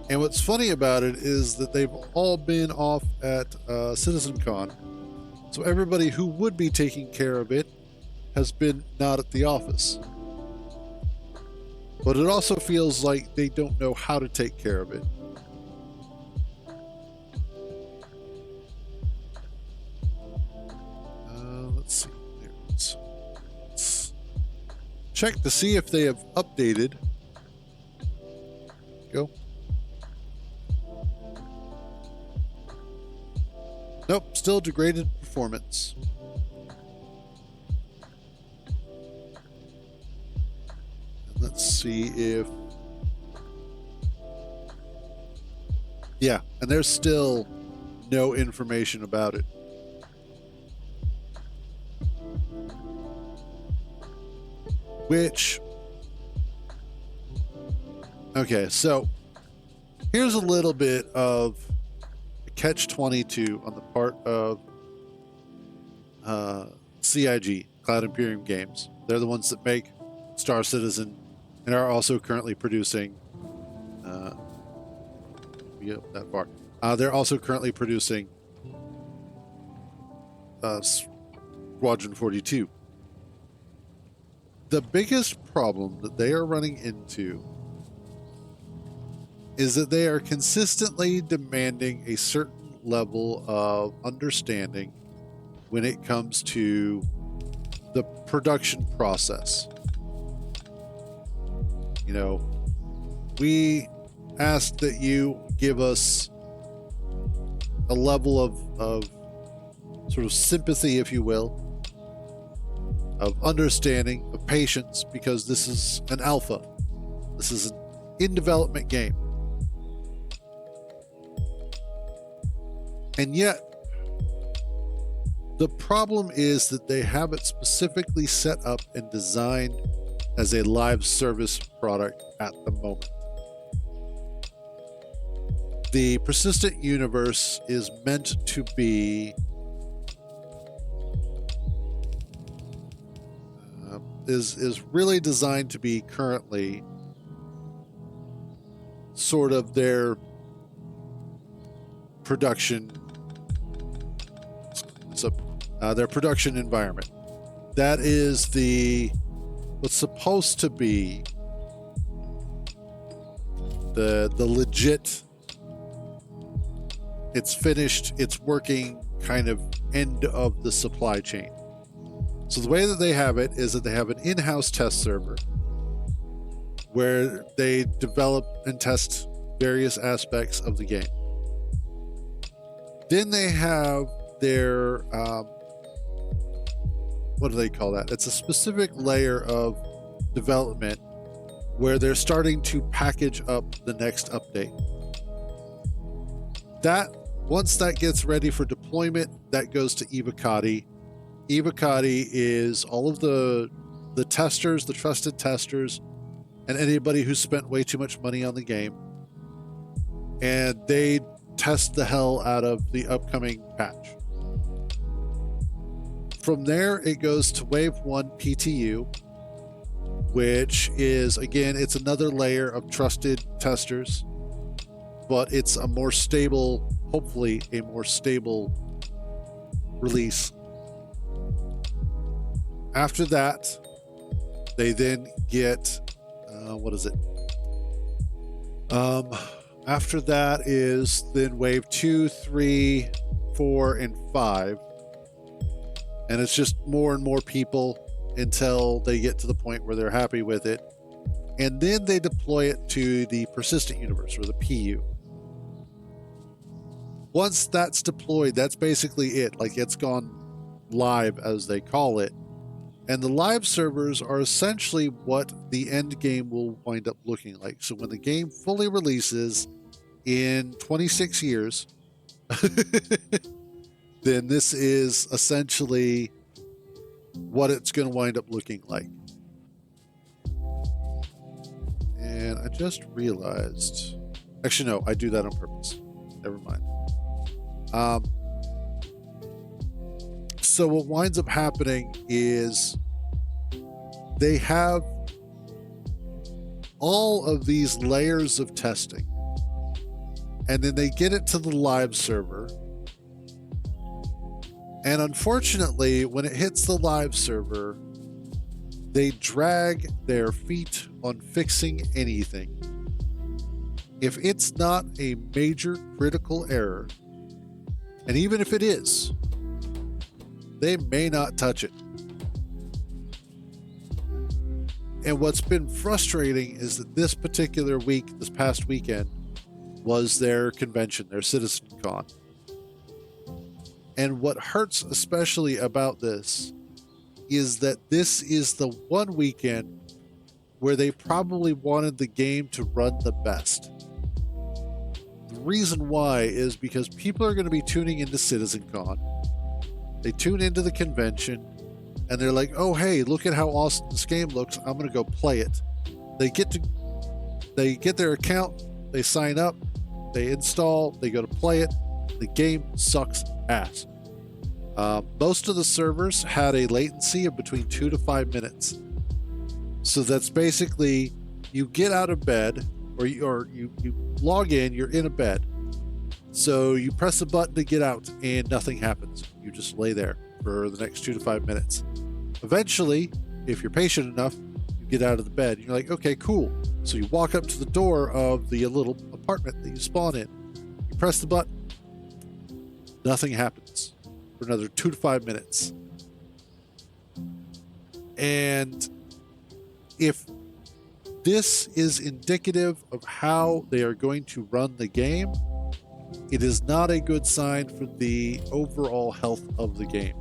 And what's funny about it is that they've all been off at CitizenCon, so everybody who would be taking care of it has been not at the office. But it also feels like they don't know how to take care of it. Let's see. Let's check to see if they have updated. Go. Nope, still degraded performance. And let's see if... Yeah, and there's still no information about it. Which, okay, so here's a little bit of a catch-22 on the part of CIG, Cloud Imperium Games. They're the ones that make Star Citizen and are also currently producing, that far. They're also currently producing Squadron 42. The biggest problem that they are running into is that they are consistently demanding a certain level of understanding when it comes to the production process. You know, we ask that you give us a level of sort of sympathy, if you will, of understanding, of patience, because this is an alpha. This is an in development game. And yet, the problem is that they have it specifically set up and designed as a live service product at the moment. The persistent universe is meant to be is really designed to be currently sort of their production their production environment. That is what's supposed to be the legit, it's finished, it's working kind of end of the supply chain. So the way that they have it is that they have an in-house test server where they develop and test various aspects of the game. Then they have their what do they call that? It's a specific layer of development where they're starting to package up the next update. That once that gets ready for deployment, that goes to Evocati. Evocati is all of the testers, the trusted testers, and anybody who spent way too much money on the game. And they test the hell out of the upcoming patch. From there, it goes to Wave 1 PTU, which is, again, it's another layer of trusted testers, but it's a more stable, hopefully a more stable release. After that, they then get, what is it? After that is then Wave 2, 3, 4, and 5. And it's just more and more people until they get to the point where they're happy with it. And then they deploy it to the persistent universe, or the PU. Once that's deployed, that's basically it. Like, it's gone live, as they call it. And the live servers are essentially what the end game will wind up looking like. So when the game fully releases in 26 years, then this is essentially what it's going to wind up looking like. And I just realized, actually, no, I do that on purpose. Never mind. So what winds up happening is they have all of these layers of testing, and then they get it to the live server. And unfortunately, when it hits the live server, they drag their feet on fixing anything. If it's not a major critical error, and even if it is, they may not touch it. And what's been frustrating is that this particular week, this past weekend, was their convention, their CitizenCon. And what hurts especially about this is that this is the one weekend where they probably wanted the game to run the best. The reason why is because people are going to be tuning into CitizenCon. They tune into the convention and they're like, oh, hey, look at how awesome this game looks. I'm going to go play it. They get their account, they sign up, they install, they go to play it. The game sucks ass. Most of the servers had a latency of between 2 to 5 minutes. So that's basically, you get out of bed, or you log in, you're in a bed. So you press a button to get out and nothing happens. You just lay there for the next 2 to 5 minutes. Eventually, if you're patient enough, you get out of the bed. You're like, okay, cool. So you walk up to the door of the little apartment that you spawn in. You press the button. Nothing happens for another 2 to 5 minutes. And if this is indicative of how they are going to run the game, it is not a good sign for the overall health of the game.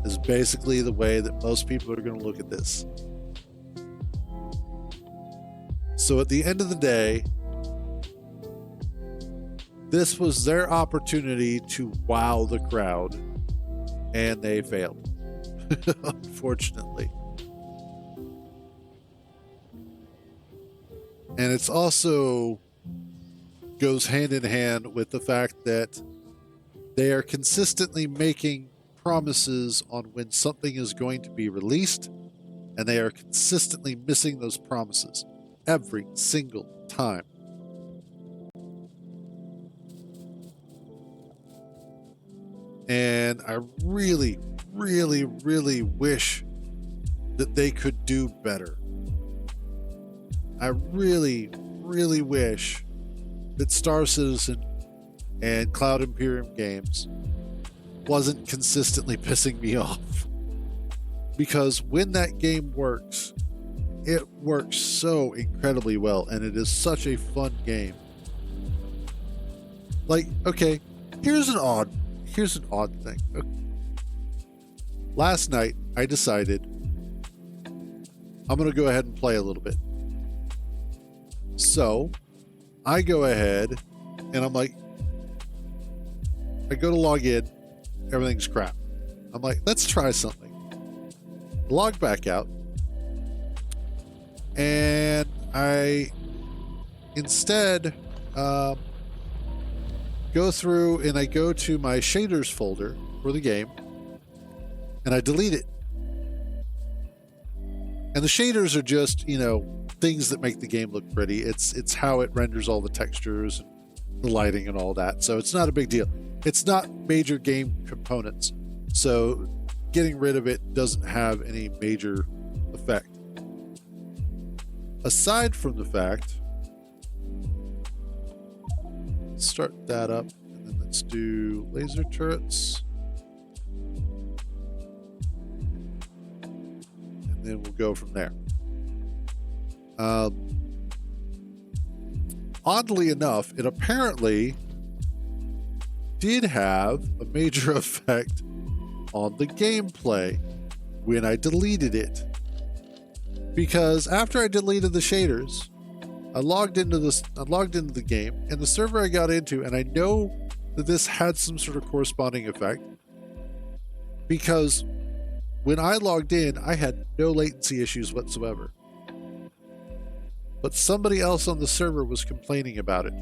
Is basically the way that most people are going to look at this. So at the end of the day, this was their opportunity to wow the crowd, and they failed, unfortunately. And it's also goes hand in hand with the fact that they are consistently making promises on when something is going to be released, and they are consistently missing those promises every single time. And I really, really, really wish that they could do better. I really, really wish that Star Citizen and Cloud Imperium Games wasn't consistently pissing me off. Because when that game works, it works so incredibly well, and it is such a fun game. Like, okay, here's an odd thing. Okay. Last night, I decided I'm going to go ahead and play a little bit. So, I go ahead and I'm like, I go to log in, everything's crap. I'm like, let's try something. Log back out, and I instead go through and I go to my shaders folder for the game, and I delete it. And the shaders are just, things that make the game look pretty. It's how it renders all the textures and the lighting and all that. So it's not a big deal. It's not major game components. So getting rid of it doesn't have any major effect. Aside from the fact, let's start that up, and then let's do laser turrets. And then we'll go from there. Oddly enough, it apparently did have a major effect on the gameplay when I deleted it. Because after I deleted the shaders, I logged into the game, and the server I got into, and I know that this had some sort of corresponding effect, because when I logged in, I had no latency issues whatsoever. But somebody else on the server was complaining about it.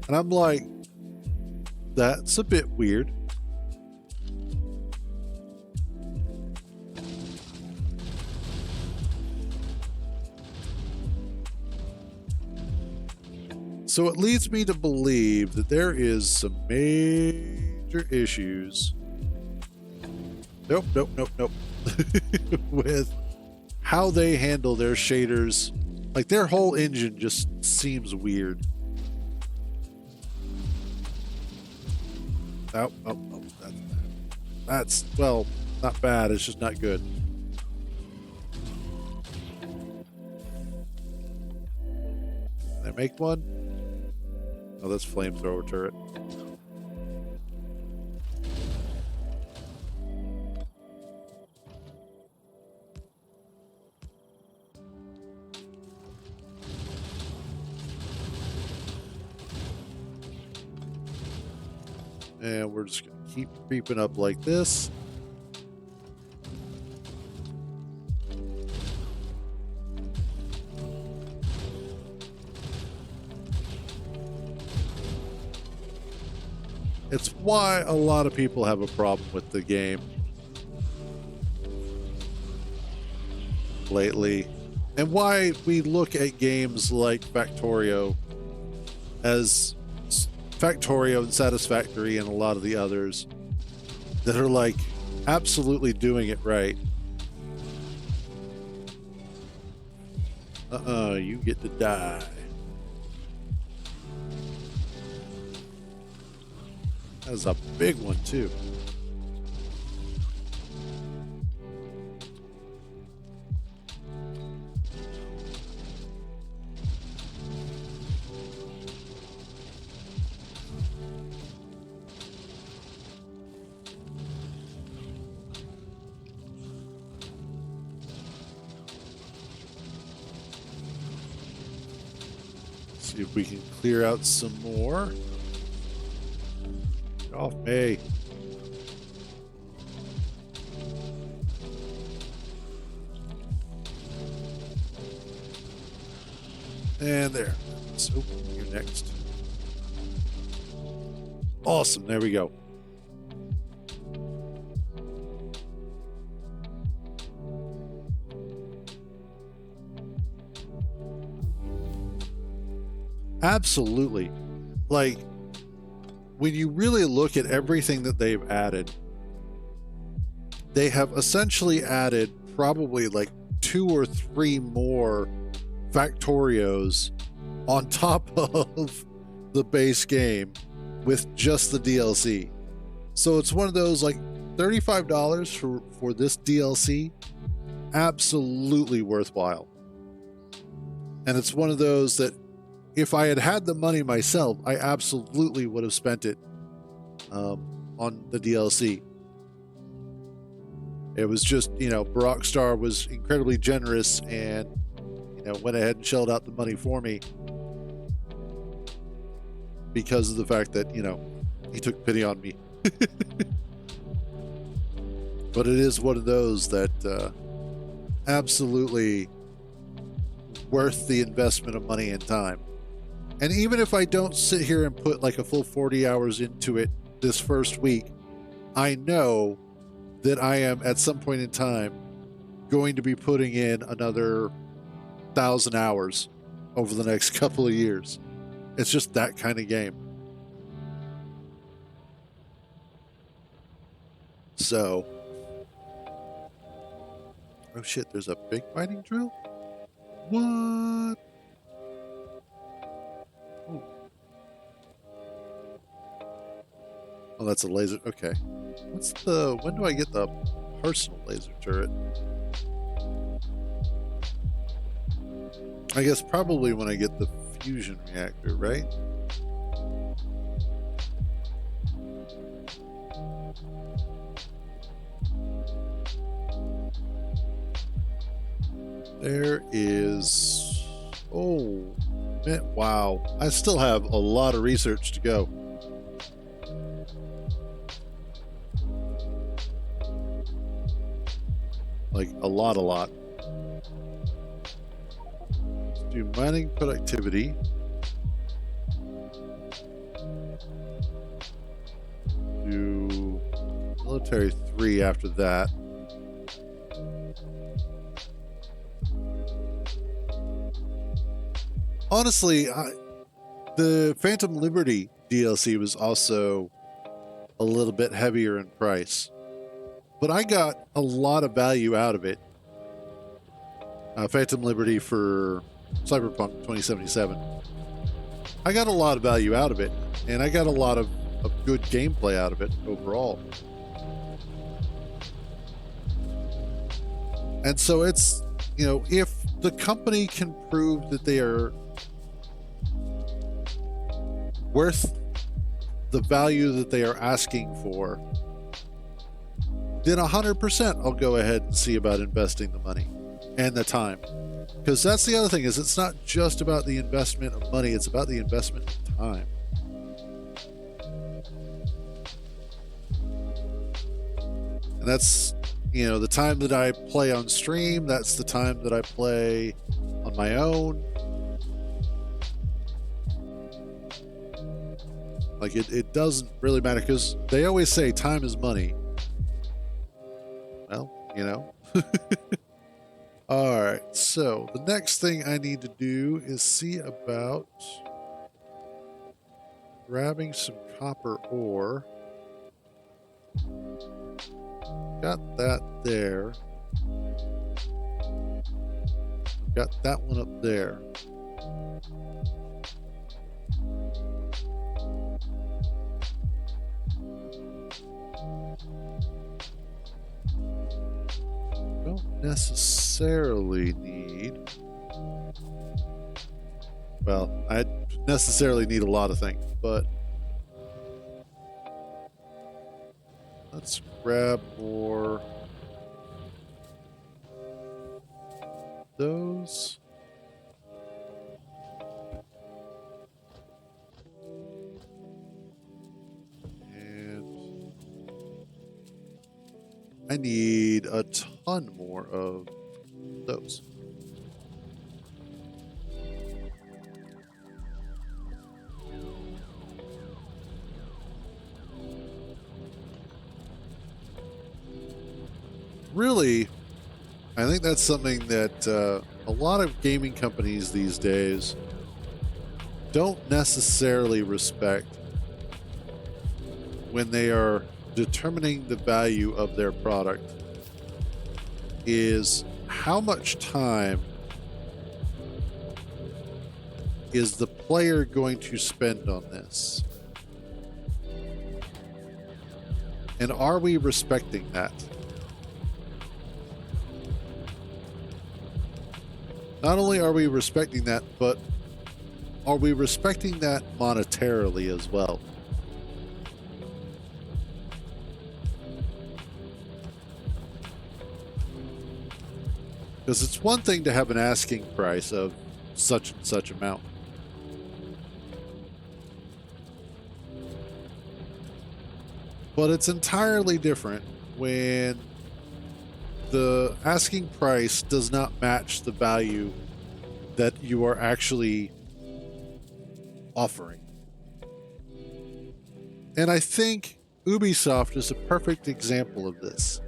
And I'm like, that's a bit weird. So it leads me to believe that there is some major issues. Nope. With how they handle their shaders. Like, their whole engine just seems weird. Oh, that's, well, not bad. It's just not good. Can I make one? Oh, that's flamethrower turret. And we're just going to keep creeping up like this. It's why a lot of people have a problem with the game lately, and why we look at games like Factorio and Satisfactory and a lot of the others that are like absolutely doing it right. You get to die. That was a big one, too. See if we can clear out some more. Get off me. And there. So you're next. Awesome. There we go. Absolutely. Like, when you really look at everything that they've added, they have essentially added probably like 2 or 3 more Factorios on top of the base game with just the DLC. So it's one of those, like, $35 for this DLC, absolutely worthwhile. And it's one of those that if I had had the money myself, I absolutely would have spent it on the DLC. It was just, Rockstar was incredibly generous and, went ahead and shelled out the money for me because of the fact that, he took pity on me. But it is one of those that absolutely worth the investment of money and time. And even if I don't sit here and put like a full 40 hours into it this first week, I know that I am at some point in time going to be putting in another 1,000 hours over the next couple of years. It's just that kind of game. So, oh shit, there's a big mining drill? What? Ooh. Oh, that's a laser. Okay. When do I get the personal laser turret? I guess probably when I get the fusion reactor, right? There is... Oh, man, wow. I still have a lot of research to go. Like, a lot. Let's do mining productivity. Do military 3 after that. Honestly, the Phantom Liberty DLC was also a little bit heavier in price, but I got a lot of value out of it. Phantom Liberty for Cyberpunk 2077. I got a lot of value out of it, and I got a lot of good gameplay out of it overall. And so it's, if the company can prove that they are worth the value that they are asking for, then 100% I'll go ahead and see about investing the money and the time. Because that's the other thing, is it's not just about the investment of money, it's about the investment of time. And that's, the time that I play on stream, that's the time that I play on my own. Like, it doesn't really matter, because they always say time is money. Well, All right, so the next thing I need to do is see about grabbing some copper ore. got that there. Got that one up there. Don't necessarily need... Well, I necessarily need a lot of things, but let's grab more those. And I need a ton more of those. Really, I think that's something that a lot of gaming companies these days don't necessarily respect when they are determining the value of their product, is how much time is the player going to spend on this? And are we respecting that? Not only are we respecting that, but are we respecting that monetarily as well? Because it's one thing to have an asking price of such and such amount. But it's entirely different when the asking price does not match the value that you are actually offering. And I think Ubisoft is a perfect example of this.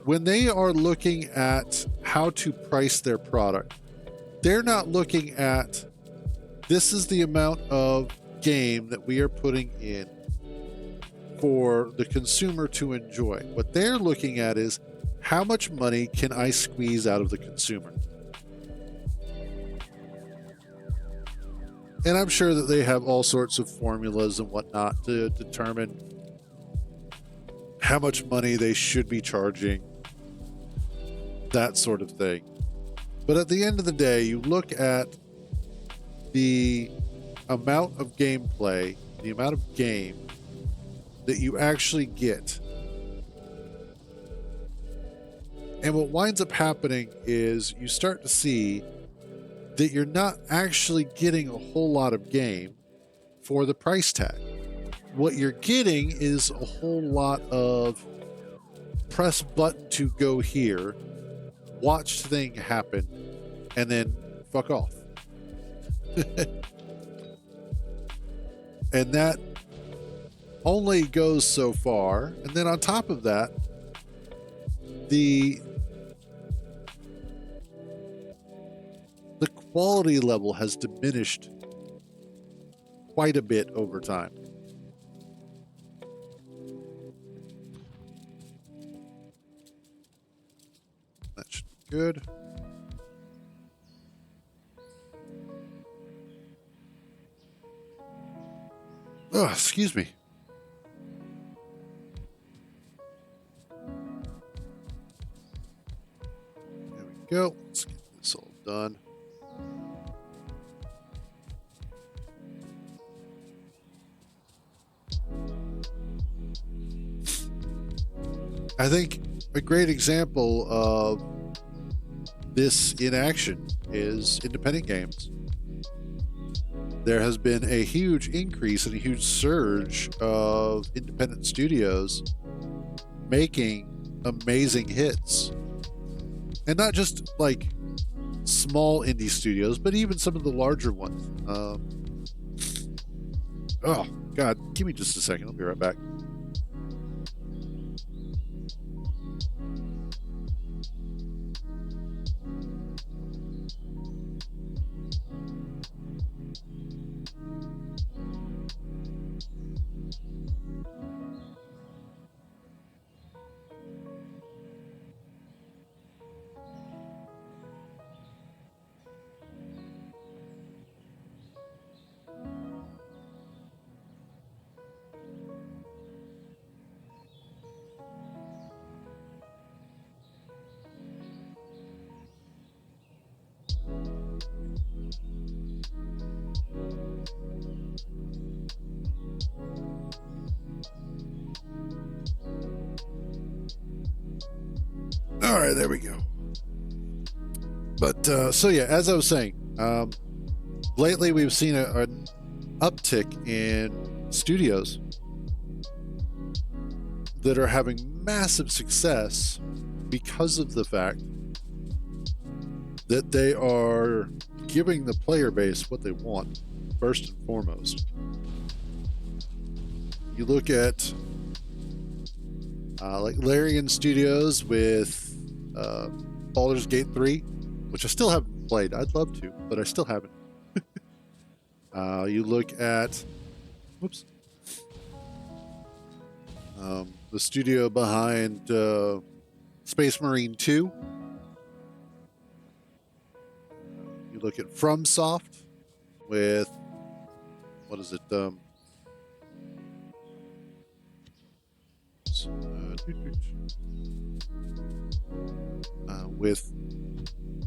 When they are looking at how to price their product, they're not looking at, this is the amount of game that we are putting in for the consumer to enjoy. What they're looking at is, how much money can I squeeze out of the consumer? And I'm sure that they have all sorts of formulas and whatnot to determine how much money they should be charging, that sort of thing. But at the end of the day, you look at the amount of gameplay, the amount of game that you actually get. And what winds up happening is you start to see that you're not actually getting a whole lot of game for the price tag. What you're getting is a whole lot of press button to go here, watch thing happen, and then fuck off. And that only goes so far. And then on top of that, the quality level has diminished quite a bit over time. That should be good. Oh, excuse me. There we go. Let's get this all done. I think a great example of this in action is independent games. There has been a huge increase and a huge surge of independent studios making amazing hits. And not just like small indie studios, but even some of the larger ones. Oh, God, give me just a second. I'll be right back. All right, there we go. But so yeah, as I was saying, lately we've seen an uptick in studios that are having massive success because of the fact that they are giving the player base what they want, first and foremost. You look at like Larian Studios with Baldur's Gate 3, which I still haven't played. I'd love to, but I still haven't. You look at, whoops, the studio behind Space Marine 2. You look at FromSoft with, what is it? With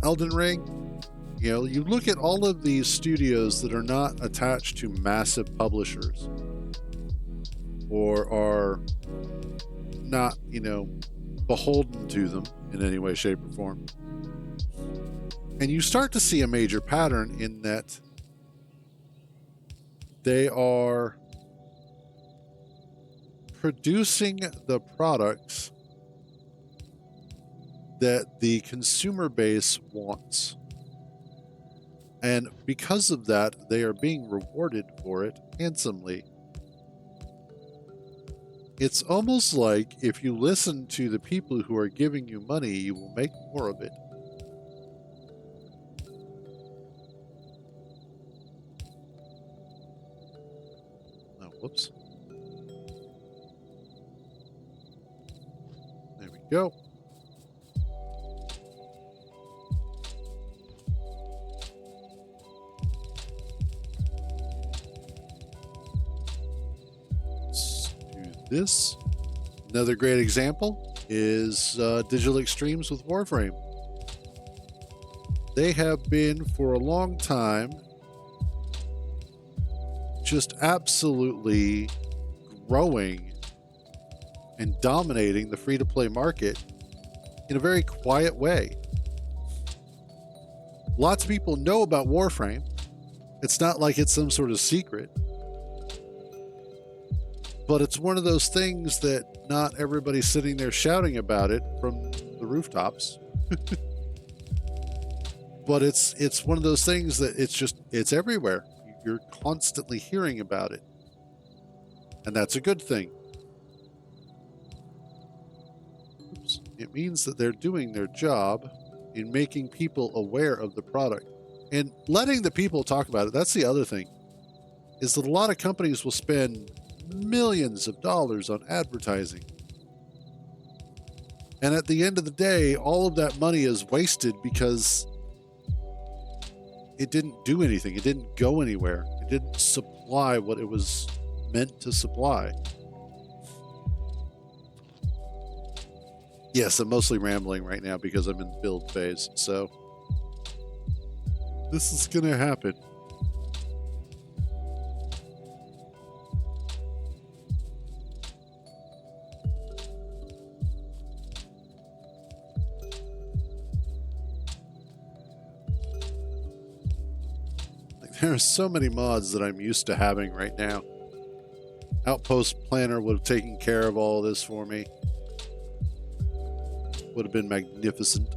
Elden Ring. You know, you look at all of these studios that are not attached to massive publishers or are not, you know, beholden to them in any way, shape, or form. And you start to see a major pattern in that they are producing the products that the consumer base wants. And because of that, they are being rewarded for it handsomely. It's almost like if you listen to the people who are giving you money, you will make more of it. Oh, whoops. There we go. This. Another great example is Digital Extremes with Warframe. They have been for a long time just absolutely growing and dominating the free-to-play market in a very quiet way. Lots of people know about Warframe. It's not like it's some sort of secret. But it's one of those things that not everybody's sitting there shouting about it from the rooftops. But it's one of those things that it's everywhere. You're constantly hearing about it. And that's a good thing. Oops. It means that they're doing their job in making people aware of the product. And letting the people talk about it, that's the other thing, is that a lot of companies will spend millions of dollars on advertising. And at the end of the day, all of that money is wasted because it didn't do anything. It didn't go anywhere. It didn't supply what it was meant to supply. Yes, I'm mostly rambling right now because I'm in the build phase. So this is going to happen. There are so many mods that I'm used to having right now. Outpost Planner would have taken care of all this for me. Would have been magnificent.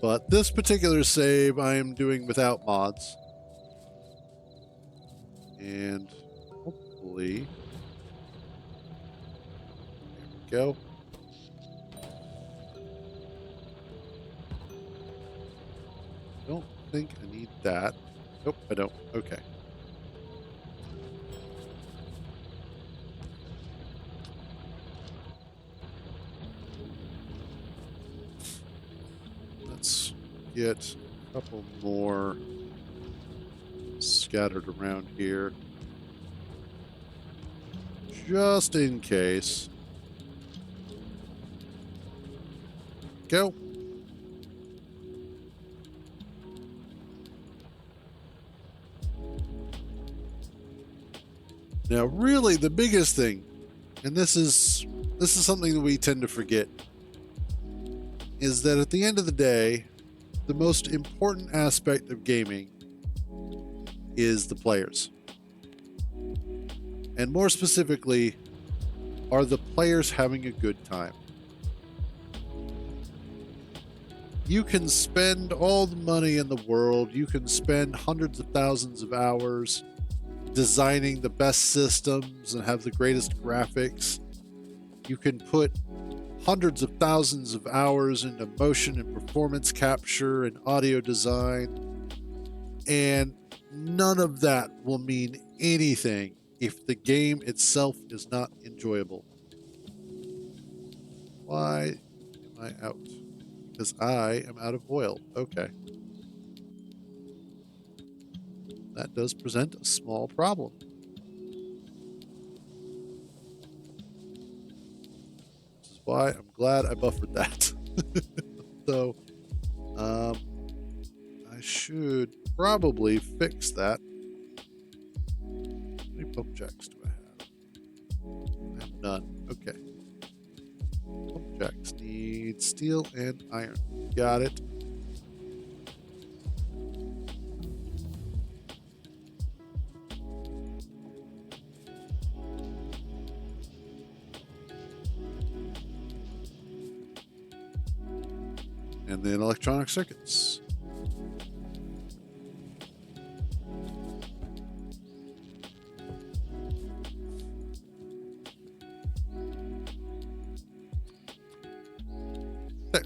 But this particular save I am doing without mods. And hopefully... There we go. Don't think I need that. Nope, I don't. Okay. Let's get a couple more scattered around here. Just in case. Go. Now, really, the biggest thing, and this is this is something that we tend to forget, is that at the end of the day, the most important aspect of gaming is the players. And more specifically, are the players having a good time? You can spend all the money in the world, you can spend hundreds of thousands of hours designing the best systems and have the greatest graphics. You can put hundreds of thousands of hours into motion and performance capture and audio design, and none of that will mean anything if the game itself is not enjoyable. Why am I out? Because I am out of oil. Okay. That does present a small problem. This is why I'm glad I buffered that. So, I should probably fix that. How many pump jacks do I have? I have none. Okay. Pump jacks need steel and iron. Got it. And then electronic circuits. There.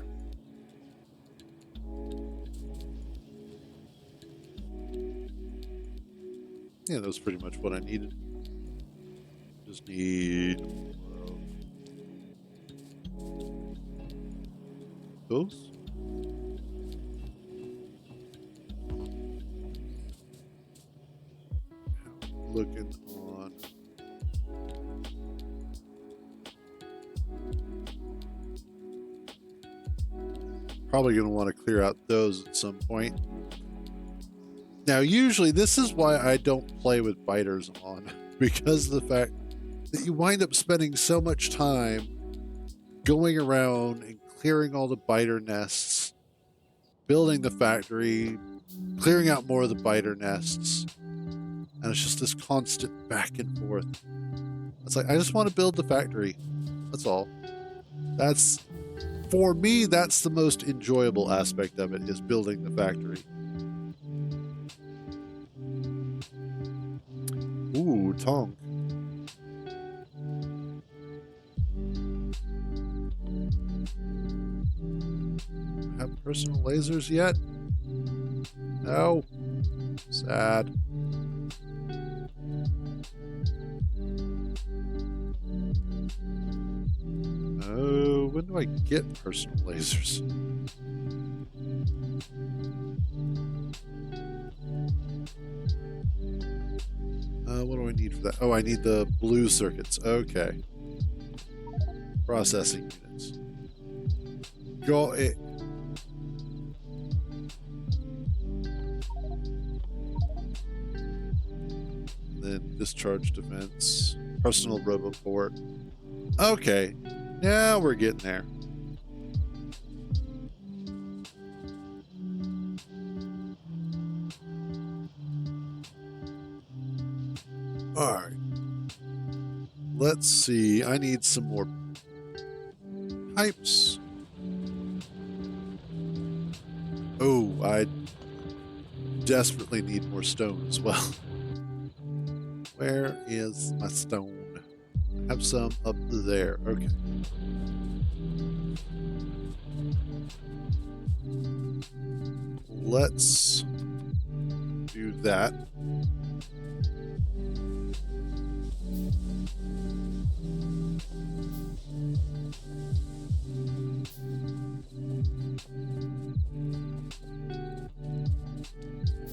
Yeah, that was pretty much what I needed. Just need those. Looking on probably going to want to clear out those at some point. Now, usually this is why I don't play with biters on, because of the fact that you wind up spending so much time going around and clearing all the biter nests, building the factory, clearing out more of the biter nests. And it's just this constant back and forth. It's like, I just want to build the factory. That's all. That's, for me, that's the most enjoyable aspect of it, is building the factory. Ooh, tongue. Have personal lasers yet? No. Sad. Oh, when do I get personal lasers? What do I need for that? Oh, I need the blue circuits. Okay. Processing units. Got it. Then discharge defense. Personal roboport. Okay. Now we're getting there. All right. Let's see. I need some more pipes. Oh, I desperately need more stone as well. Where is my stone? I have some up there. Okay. Let's do that.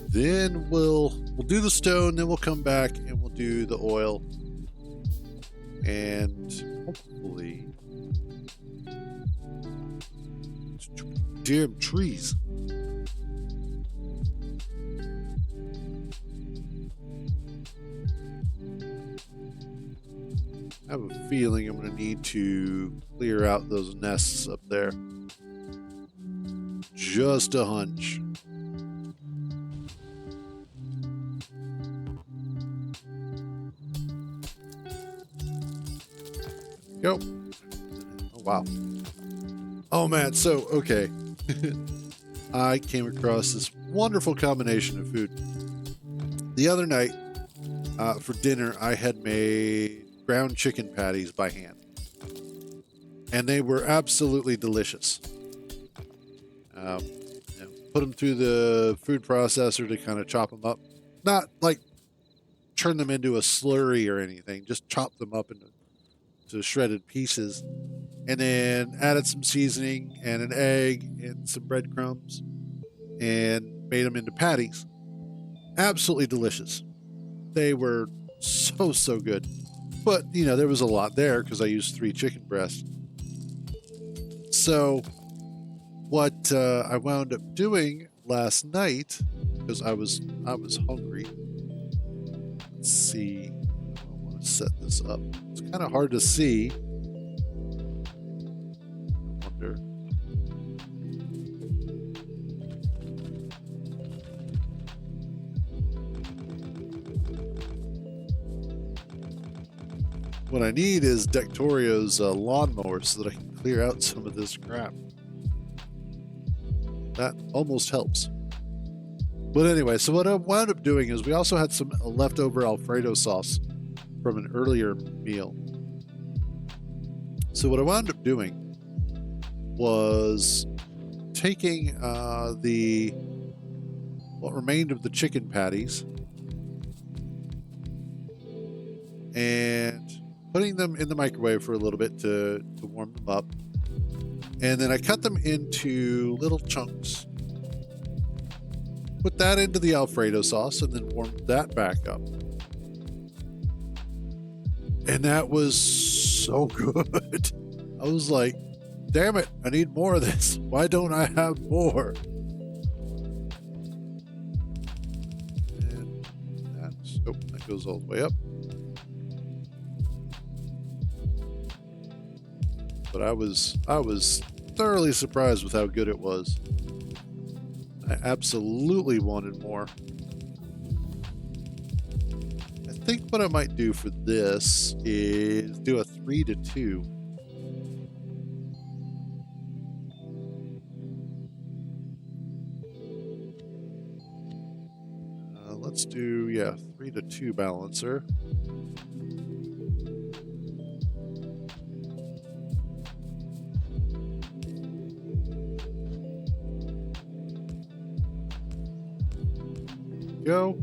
Then we'll do the stone, then we'll come back and we'll do the oil. And hopefully, damn trees. I have a feeling I'm going to need to clear out those nests up there. Just a hunch. Go. Oh, wow. Oh, man. So, okay. I came across this wonderful combination of food. The other night, for dinner, I had made ground chicken patties by hand. And they were absolutely delicious. Put them through the food processor to kind of chop them up. Not like turn them into a slurry or anything. Just chop them up into shredded pieces. And then added some seasoning and an egg and some breadcrumbs. And made them into patties. Absolutely delicious. They were so good. But, there was a lot there because I used 3 chicken breasts. So what I wound up doing last night, because I was hungry. Let's see. I want to set this up. It's kind of hard to see. I wonder. What I need is Factorio's lawnmower so that I can clear out some of this crap. That almost helps. But anyway, so what I wound up doing is we also had some leftover Alfredo sauce from an earlier meal. So what I wound up doing was taking what remained of the chicken patties and putting them in the microwave for a little bit to warm them up. And then I cut them into little chunks. Put that into the Alfredo sauce and then warmed that back up. And that was so good. I was like, damn it, I need more of this. Why don't I have more? And that goes all the way up. But I was thoroughly surprised with how good it was. I absolutely wanted more. I think what I might do for this is do a 3-2. Let's do 3-2 balancer. Go.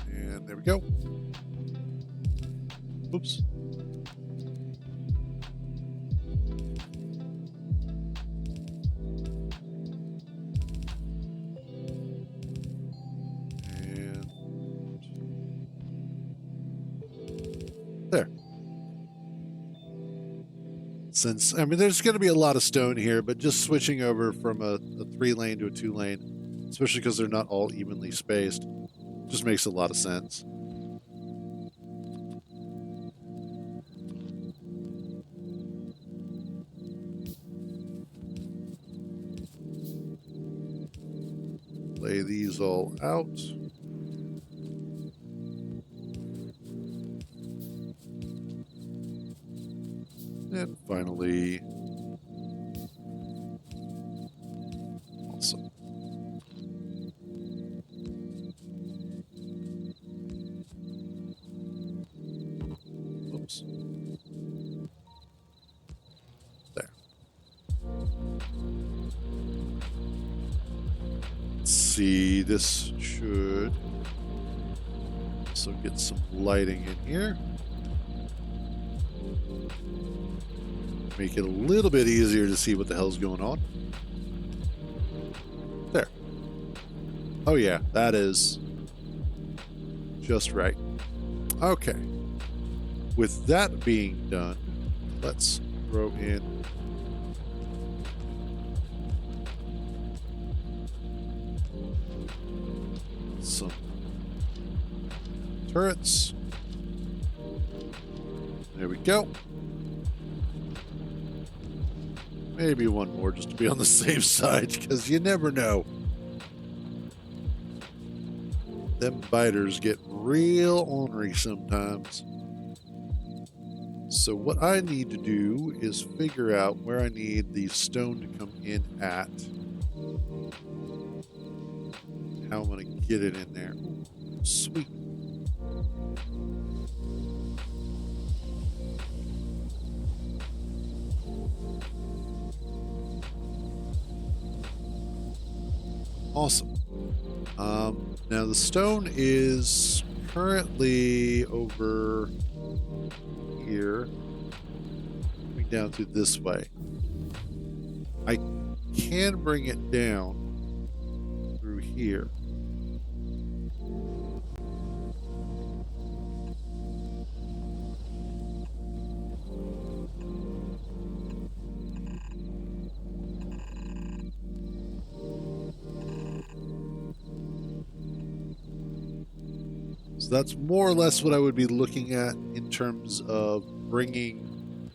And there we go. Oops. There. Since, there's going to be a lot of stone here, but just switching over from a 3-lane to a 2-lane, especially because they're not all evenly spaced, just makes a lot of sense. Lay these all out. And finally, awesome. Oops. There. Let's see, this should also get some lighting in here. Make it a little bit easier to see what the hell's going on. There. Oh yeah, that is just right. Okay. With that being done, let's throw in some turrets. There we go. Maybe one more just to be on the safe side, because you never know. Them biters get real ornery sometimes. So what I need to do is figure out where I need the stone to come in at. How I'm going to get it in there. Sweet. Awesome. Now the stone is currently over here, coming down through this way. I can bring it down through here. So that's more or less what I would be looking at in terms of bringing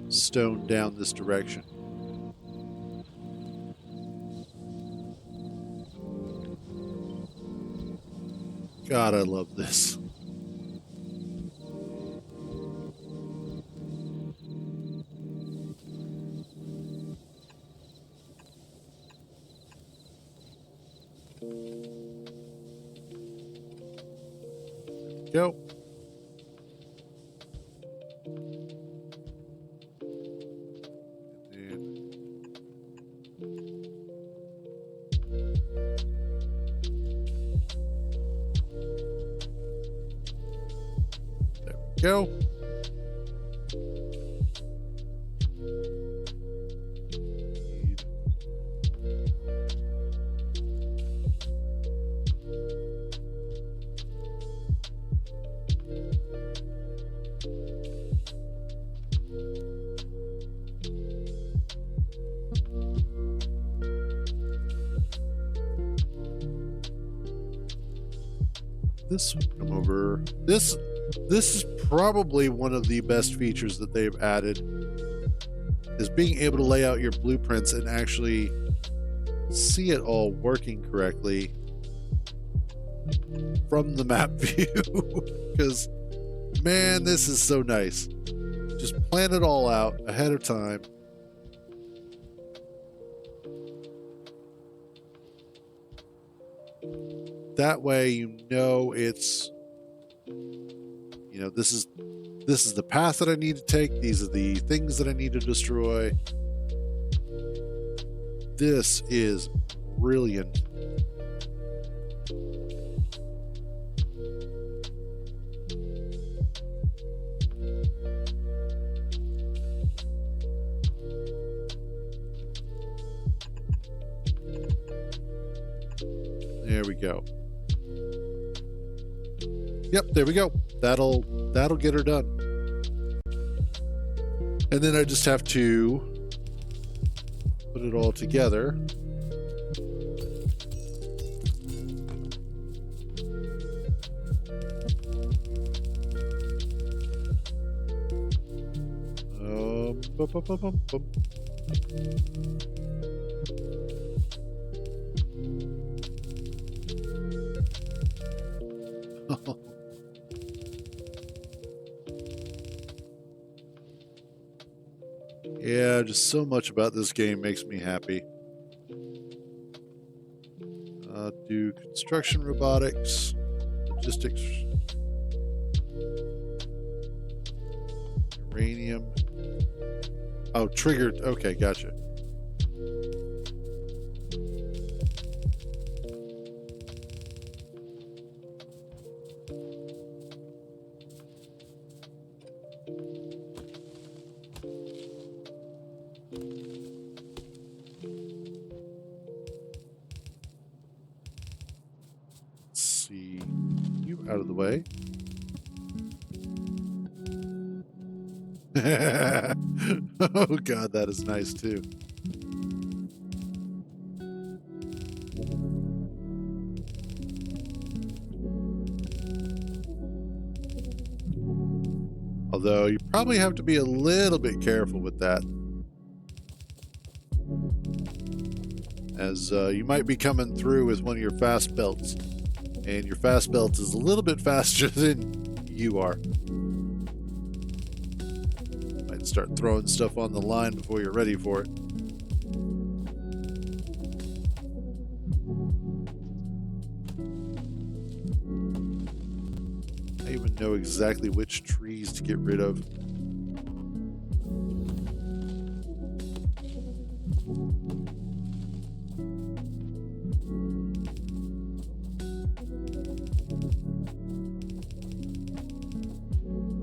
stone down this direction. God, I love this. Go. Go. This will come over. This is probably one of the best features that they've added, is being able to lay out your blueprints and actually see it all working correctly from the map view. Because, man, this is so nice. Just plan it all out ahead of time. That way you know it's, you know, this is the path that I need to take. These are the things that I need to destroy. This is brilliant. There we go. Yep, there we go. That'll get her done. And then I just have to put it all together. Bum, bum, bum, bum, bum. Yeah, just so much about this game makes me happy. Do construction robotics, logistics, uranium. Oh, triggered. Okay, gotcha. Let's see. You out of the way. Oh God, that is nice too. Although you probably have to be a little bit careful with that, as you might be coming through with one of your fast belts, and your fast belt is a little bit faster than you are. Might start throwing stuff on the line before you're ready for it. I even know exactly which trees to get rid of.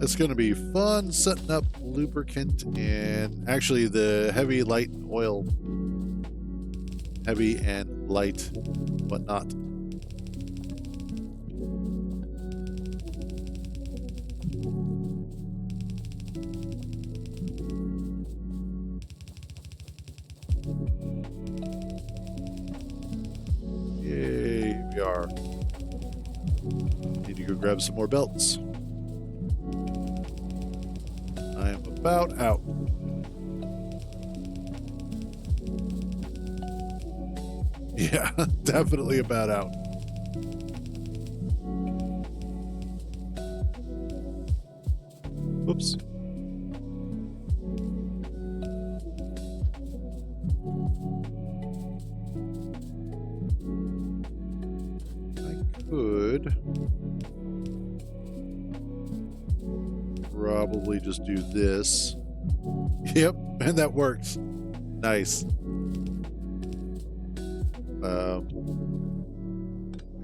It's going to be fun setting up lubricant and actually the heavy, light, and oil. Heavy and light, whatnot. Yay, here we are. Need to go grab some more belts. I am about out. Yeah, definitely about out. Oops. I could probably just do this. Yep, and that works. Nice.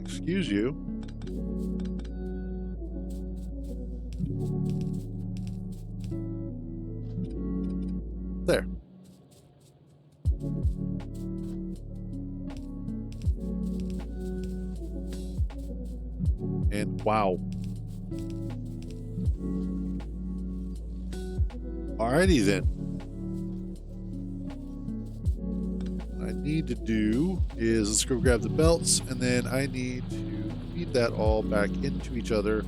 Excuse you. There. And wow. Alrighty then. What I need to do is let's go grab the belts, and then I need to feed that all back into each other.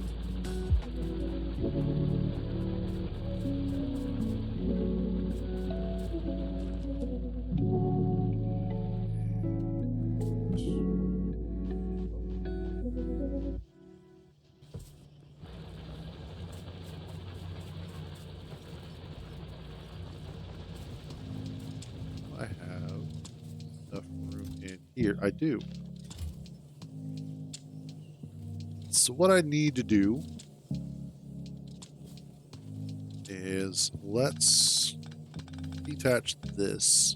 I have enough room in here. I do. So what I need to do is let's detach this.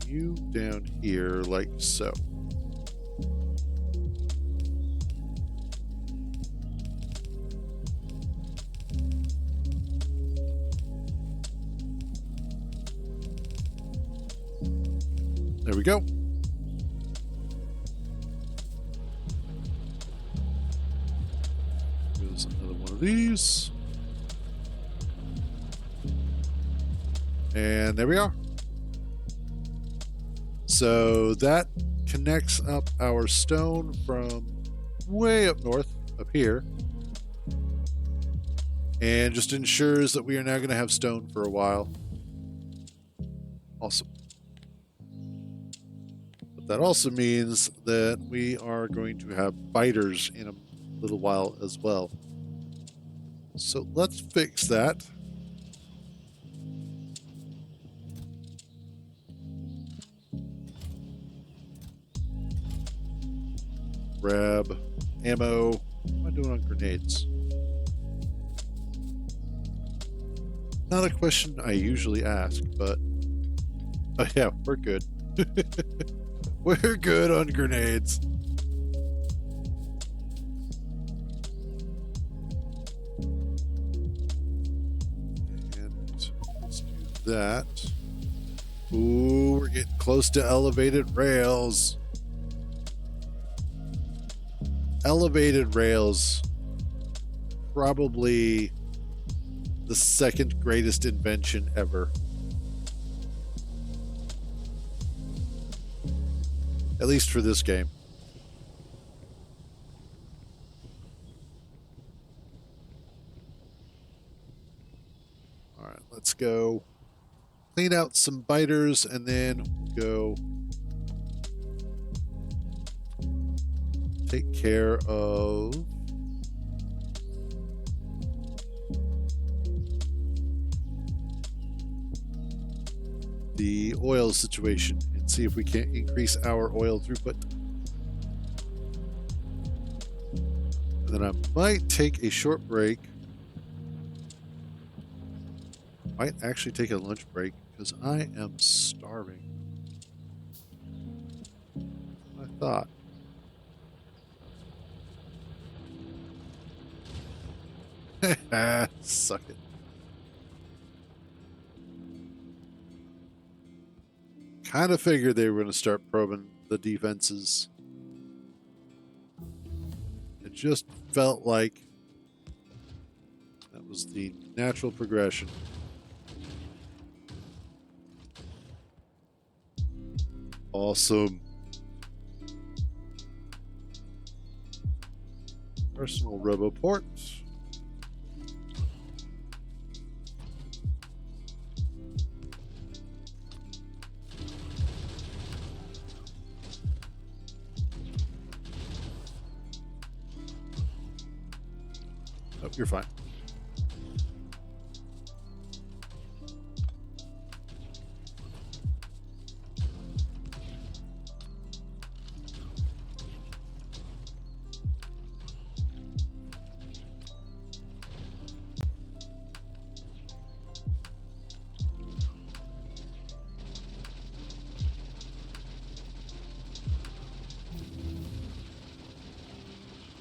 You down here like so. There we go. Here's another one of these. And there we are. So that connects up our stone from way up north, up here. And just ensures that we are now going to have stone for a while. Awesome. That also means that we are going to have biters in a little while as well. So let's fix that. Grab ammo. What am I doing on grenades? Not a question I usually ask, but oh yeah, we're good. We're good on grenades. And let's do that. Ooh, we're getting close to elevated rails. Elevated rails, probably the second greatest invention ever. At least for this game. All right, let's go clean out some biters and then we'll go take care of the oil situation and see if we can't increase our oil throughput. And then I might take a short break. Might actually take a lunch break because I am starving. I thought. Suck it. Kind of figured they were going to start probing the defenses. It just felt like that was the natural progression. Awesome. Personal roboport. Oh, you're fine.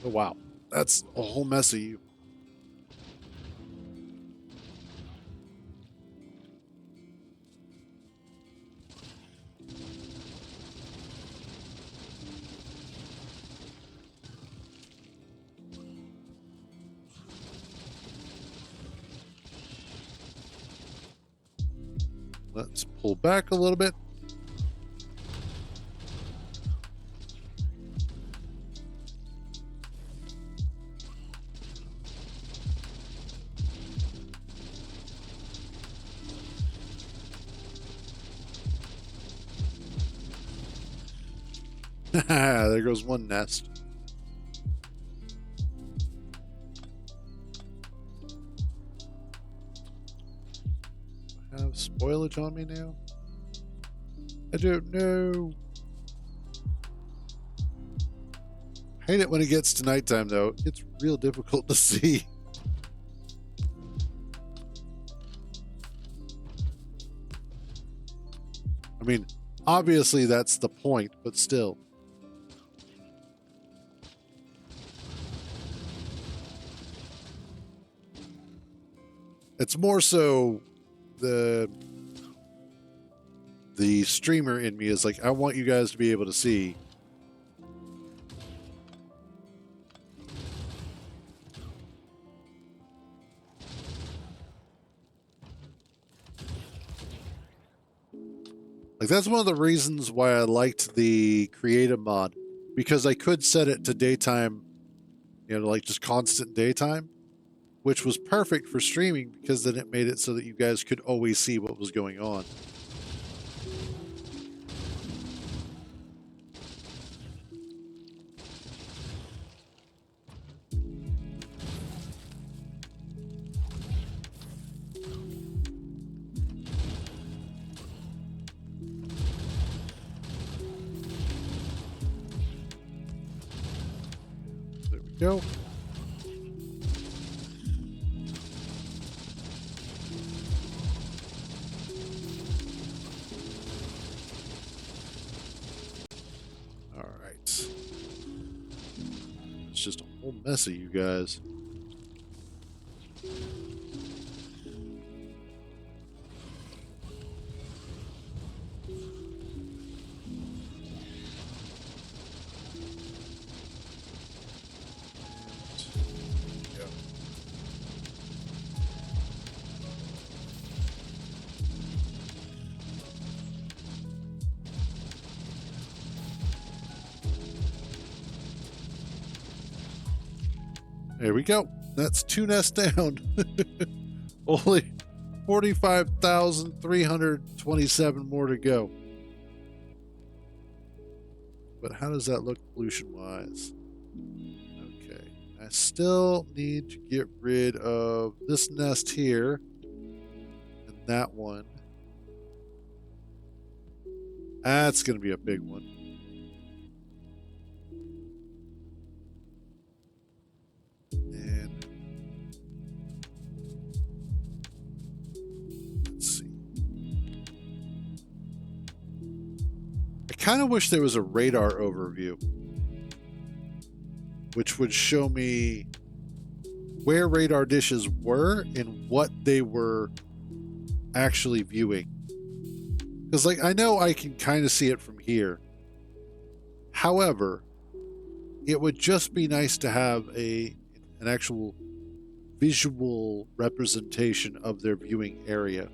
Oh, wow. That's a whole mess of you. Let's pull back a little bit. There goes one nest. I have spoilage on me now? I don't know. Hate it when it gets to nighttime, though. It's real difficult to see. I mean, obviously that's the point, but still. It's more so the streamer in me is like, I want you guys to be able to see. Like, that's one of the reasons why I liked the creative mod, because I could set it to daytime, you know, like just constant daytime, which was perfect for streaming because then it made it so that you guys could always see what was going on. There we go. It's just a whole mess of you guys. There we go. That's 2 nests down. Only 45,327 more to go. But how does that look pollution-wise? Okay. I still need to get rid of this nest here and that one. That's going to be a big one. And let's see. I kind of wish there was a radar overview, which would show me where radar dishes were and what they were actually viewing. Because, like, I know I can kind of see it from here. However, it would just be nice to have an actual visual representation of their viewing area.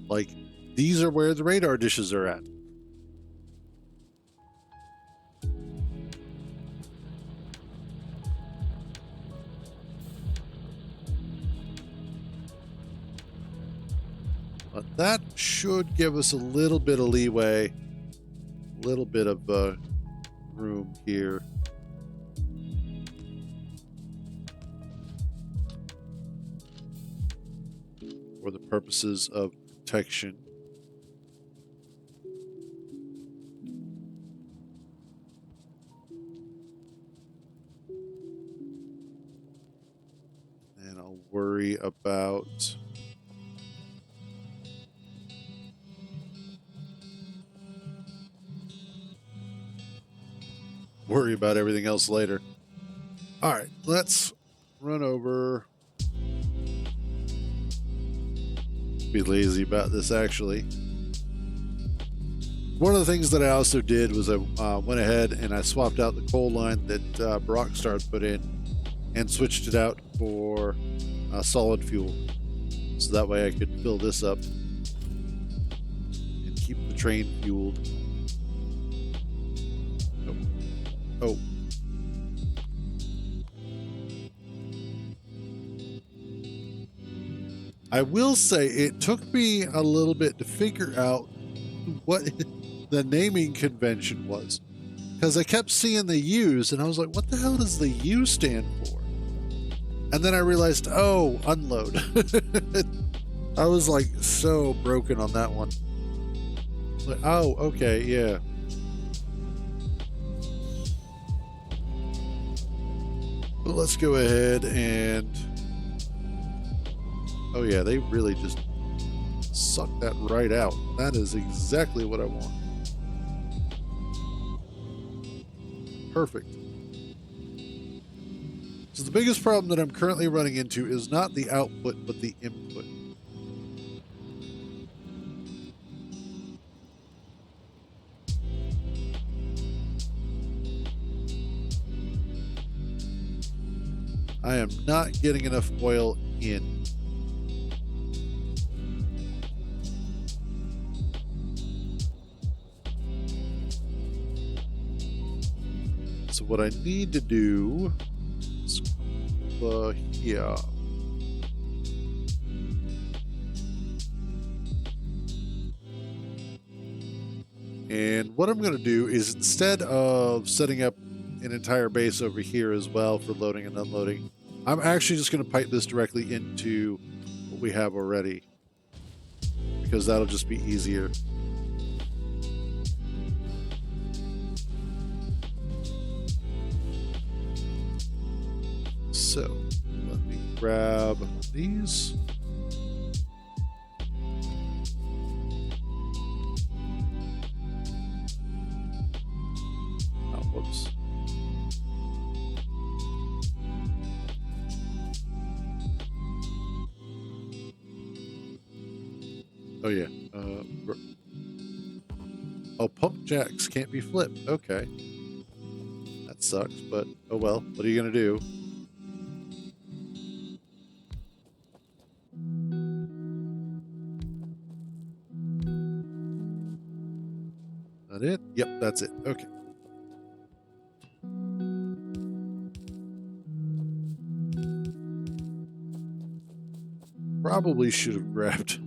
Like, these are where the radar dishes are at. But that should give us a little bit of leeway, a little bit of room here. For the purposes of protection. And I'll worry about everything else later. All right, let's run over. Be lazy about this, actually. One of the things that I also did was I went ahead and I swapped out the coal line that Brockstar put in and switched it out for solid fuel. So that way I could fill this up and keep the train fueled. Oh. I will say it took me a little bit to figure out what the naming convention was. Because I kept seeing the U's and I was like, what the hell does the U stand for? And then I realized, oh, unload. I was like so broken on that one. Like, oh, okay, yeah. But let's go ahead and... Oh yeah, they really just suck that right out. That is exactly what I want. Perfect. So the biggest problem that I'm currently running into is not the output, but the input. I am not getting enough oil in. So what I need to do is here. And what I'm going to do is, instead of setting up an entire base over here as well for loading and unloading, I'm actually just going to pipe this directly into what we have already, because that'll just be easier. So let me grab these. Oh, whoops. Oh yeah. Oh, pump jacks can't be flipped. Okay. That sucks, but oh well. What are you gonna do? That it? Yep, that's it. Okay. probably should have grabbed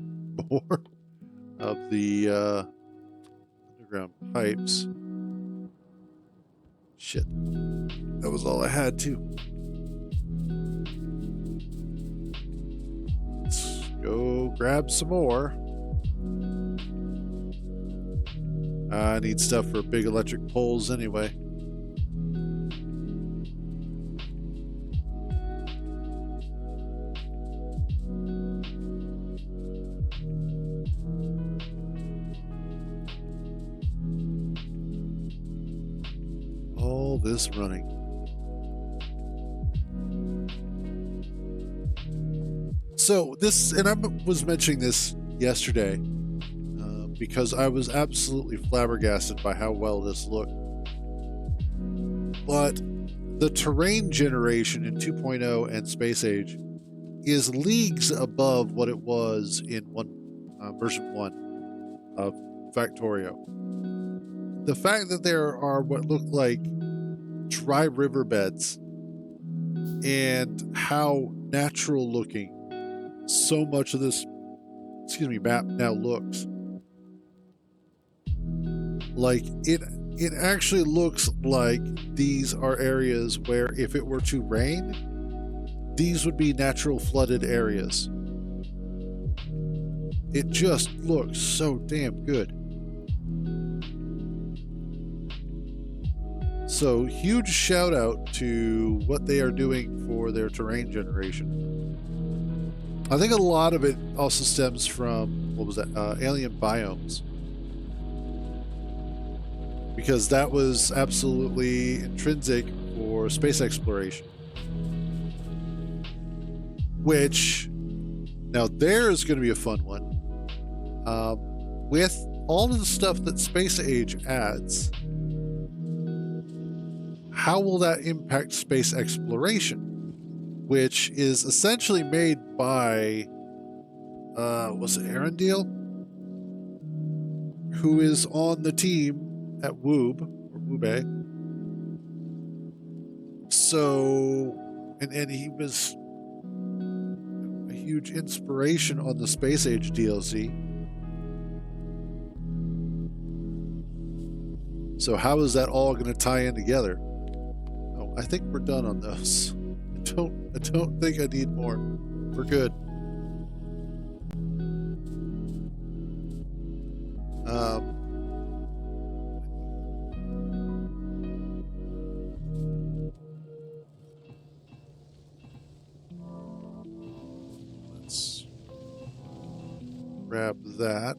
more of the underground pipes. Shit. That was all I had, too. Let's go grab some more. I need stuff for big electric poles anyway. All this running. So this, and I was mentioning this yesterday, because I was absolutely flabbergasted by how well this looked. But the terrain generation in 2.0 and Space Age is leagues above what it was in version 1 of Factorio. The fact that there are what look like dry riverbeds and how natural looking so much of this map now looks. Like it actually looks like these are areas where if it were to rain, these would be natural flooded areas. It just looks so damn good. So huge shout out to what they are doing for their terrain generation. I think a lot of it also stems from, what was that, alien biomes. Because that was absolutely intrinsic for space exploration. Which, now there's going to be a fun one. With all of the stuff that Space Age adds, how will that impact space exploration? Which is essentially made by, was it Arendelle? Who is on the team at Woob, or Woobe. So, and he was a huge inspiration on the Space Age DLC. So how is that all going to tie in together? Oh, I think we're done on those. I don't think I need more. We're good. Let's grab that.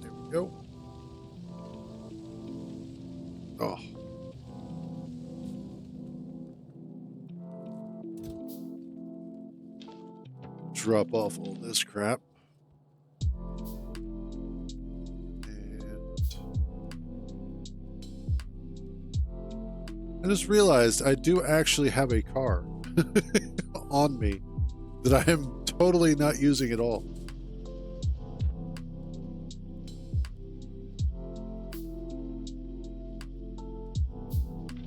There we go. Oh. Drop off all this crap. And I just realized I do actually have a car on me that I am totally not using at all.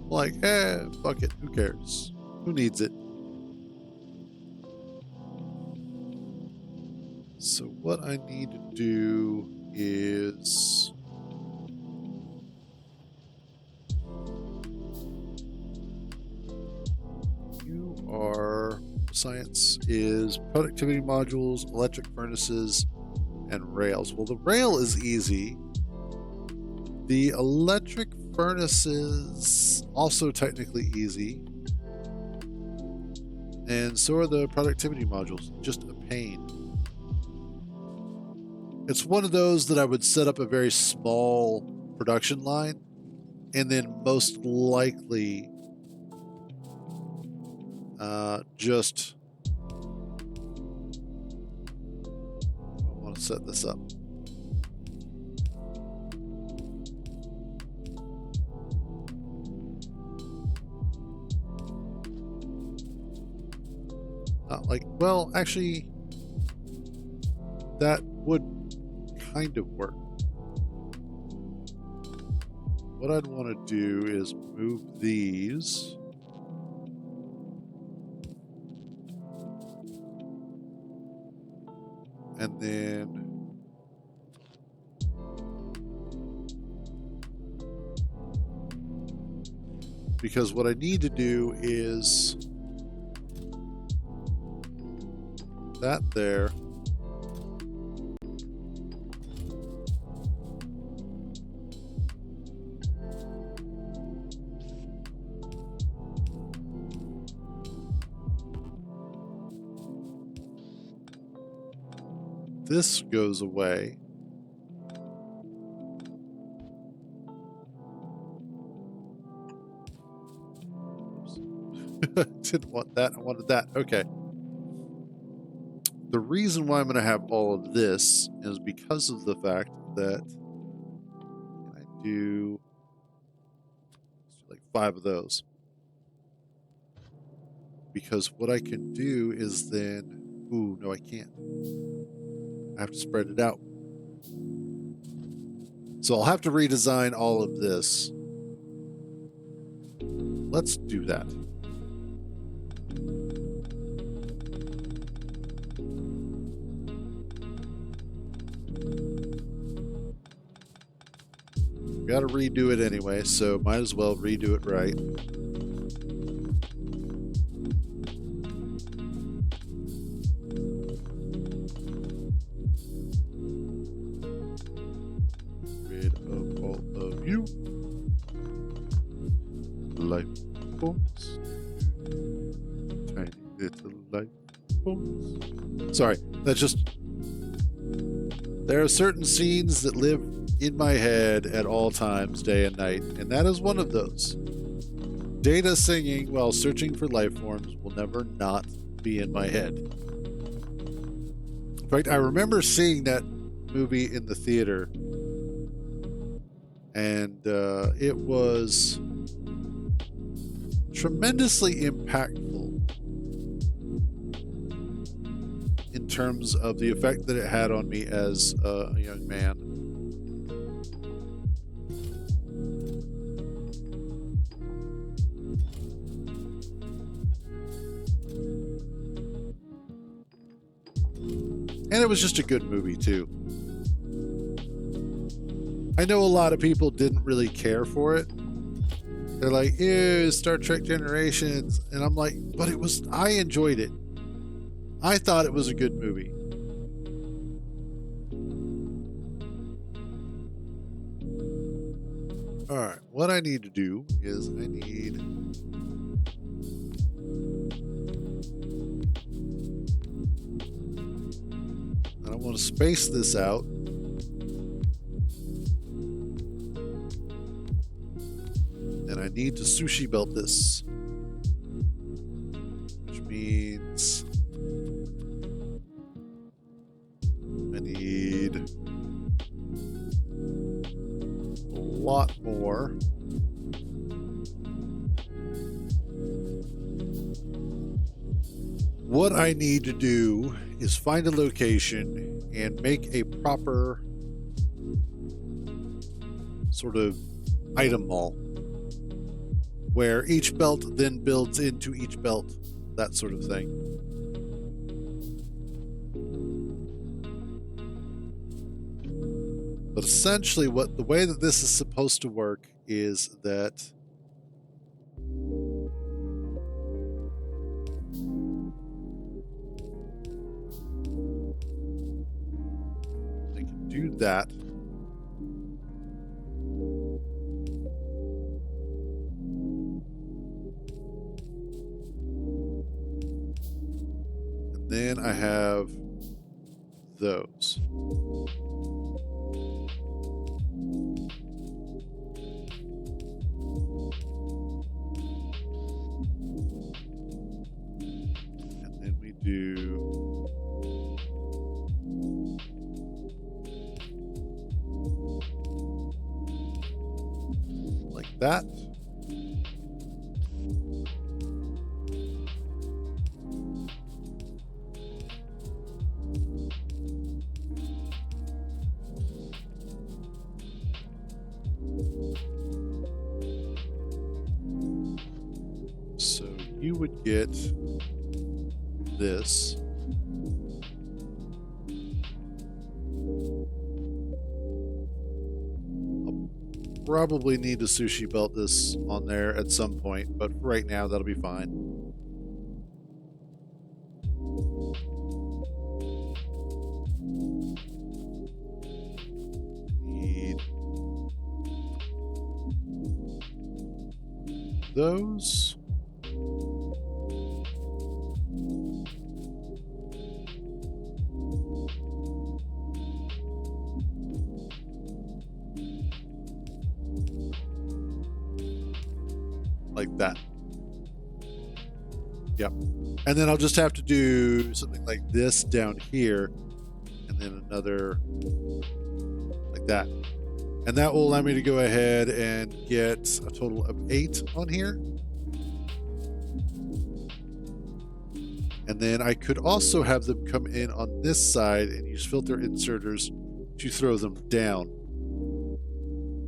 Like, fuck it, who cares? Who needs it? So what I need to do is science is productivity modules, electric furnaces, and rails. Well, the rail is easy. The electric furnaces also technically easy. And so are the productivity modules, just a pain. It's one of those that I would set up a very small production line and then most likely just I want to set this up. Not like, well, actually, that would kind of work. What I'd want to do is move these And then because what I need to do is that there. This goes away. Didn't want that. I wanted that. Okay. The reason why I'm going to have all of this is because of the fact that I do like 5 of those. Because what I can do is then... Ooh, no, I can't. I have to spread it out. So I'll have to redesign all of this. Let's do that. Got to redo it anyway, so might as well redo it right. Rid of all of you. Life forms. Tiny little life forms. Sorry, that's just... There are certain scenes that live in my head at all times, day and night, and that is one of those. Data singing while searching for life forms will never not be in my head. In fact, I remember seeing that movie in the theater, and it was tremendously impactful in terms of the effect that it had on me as a young man. And it was just a good movie, too. I know a lot of people didn't really care for it. They're like, ew, Star Trek Generations. And I'm like, but it was... I enjoyed it. I thought it was a good movie. Alright, what I need to do is I need... I want to space this out. And I need to sushi belt this. Which means I need a lot more. What I need to do is find a location and make a proper sort of item mall where each belt then builds into each belt, that sort of thing. But essentially the way that this is supposed to work is that do that. And then I have those. And then we do that. So you would get this. probably need to sushi belt this on there at some point, but for right now, that'll be fine. Need those. Like that. Yep. And then I'll just have to do something like this down here, and then another like that. And that will allow me to go ahead and get a total of 8 on here. And then I could also have them come in on this side and use filter inserters to throw them down.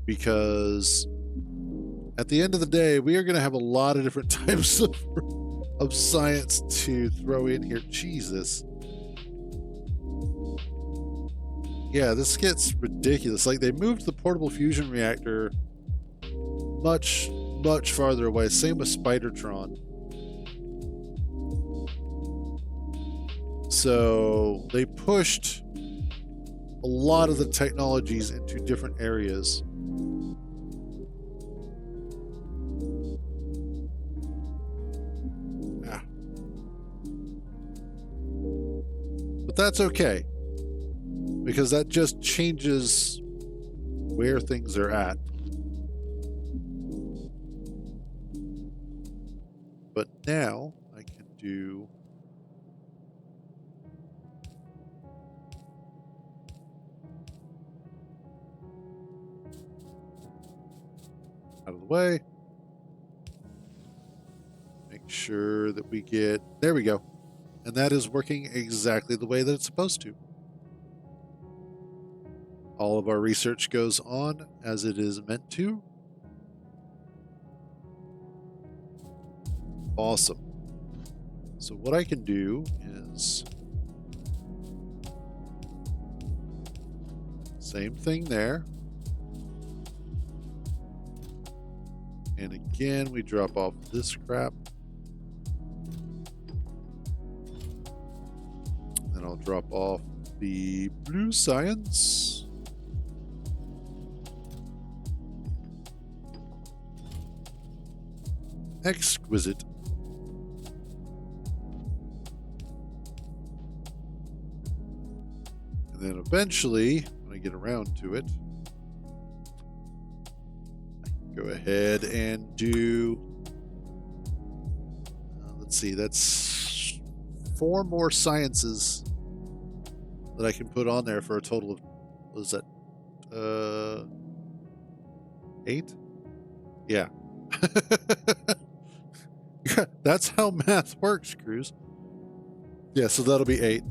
Because at the end of the day, we are going to have a lot of different types of science to throw in here. Jesus. Yeah, this gets ridiculous. Like, they moved the portable fusion reactor much, much farther away. Same with Spidertron. So they pushed a lot of the technologies into different areas. But that's okay, because that just changes where things are at. But now I can do out of the way. Make sure that we get, there we go. And that is working exactly the way that it's supposed to. All of our research goes on as it is meant to. Awesome. So what I can do is same thing there. And again, we drop off this crap. Then I'll drop off the blue science. Exquisite. And then eventually, when I get around to it, go ahead and do, let's see, that's 4 more sciences that I can put on there for a total of, what is that, 8? Yeah. That's how math works, Cruz. Yeah, so that'll be 8.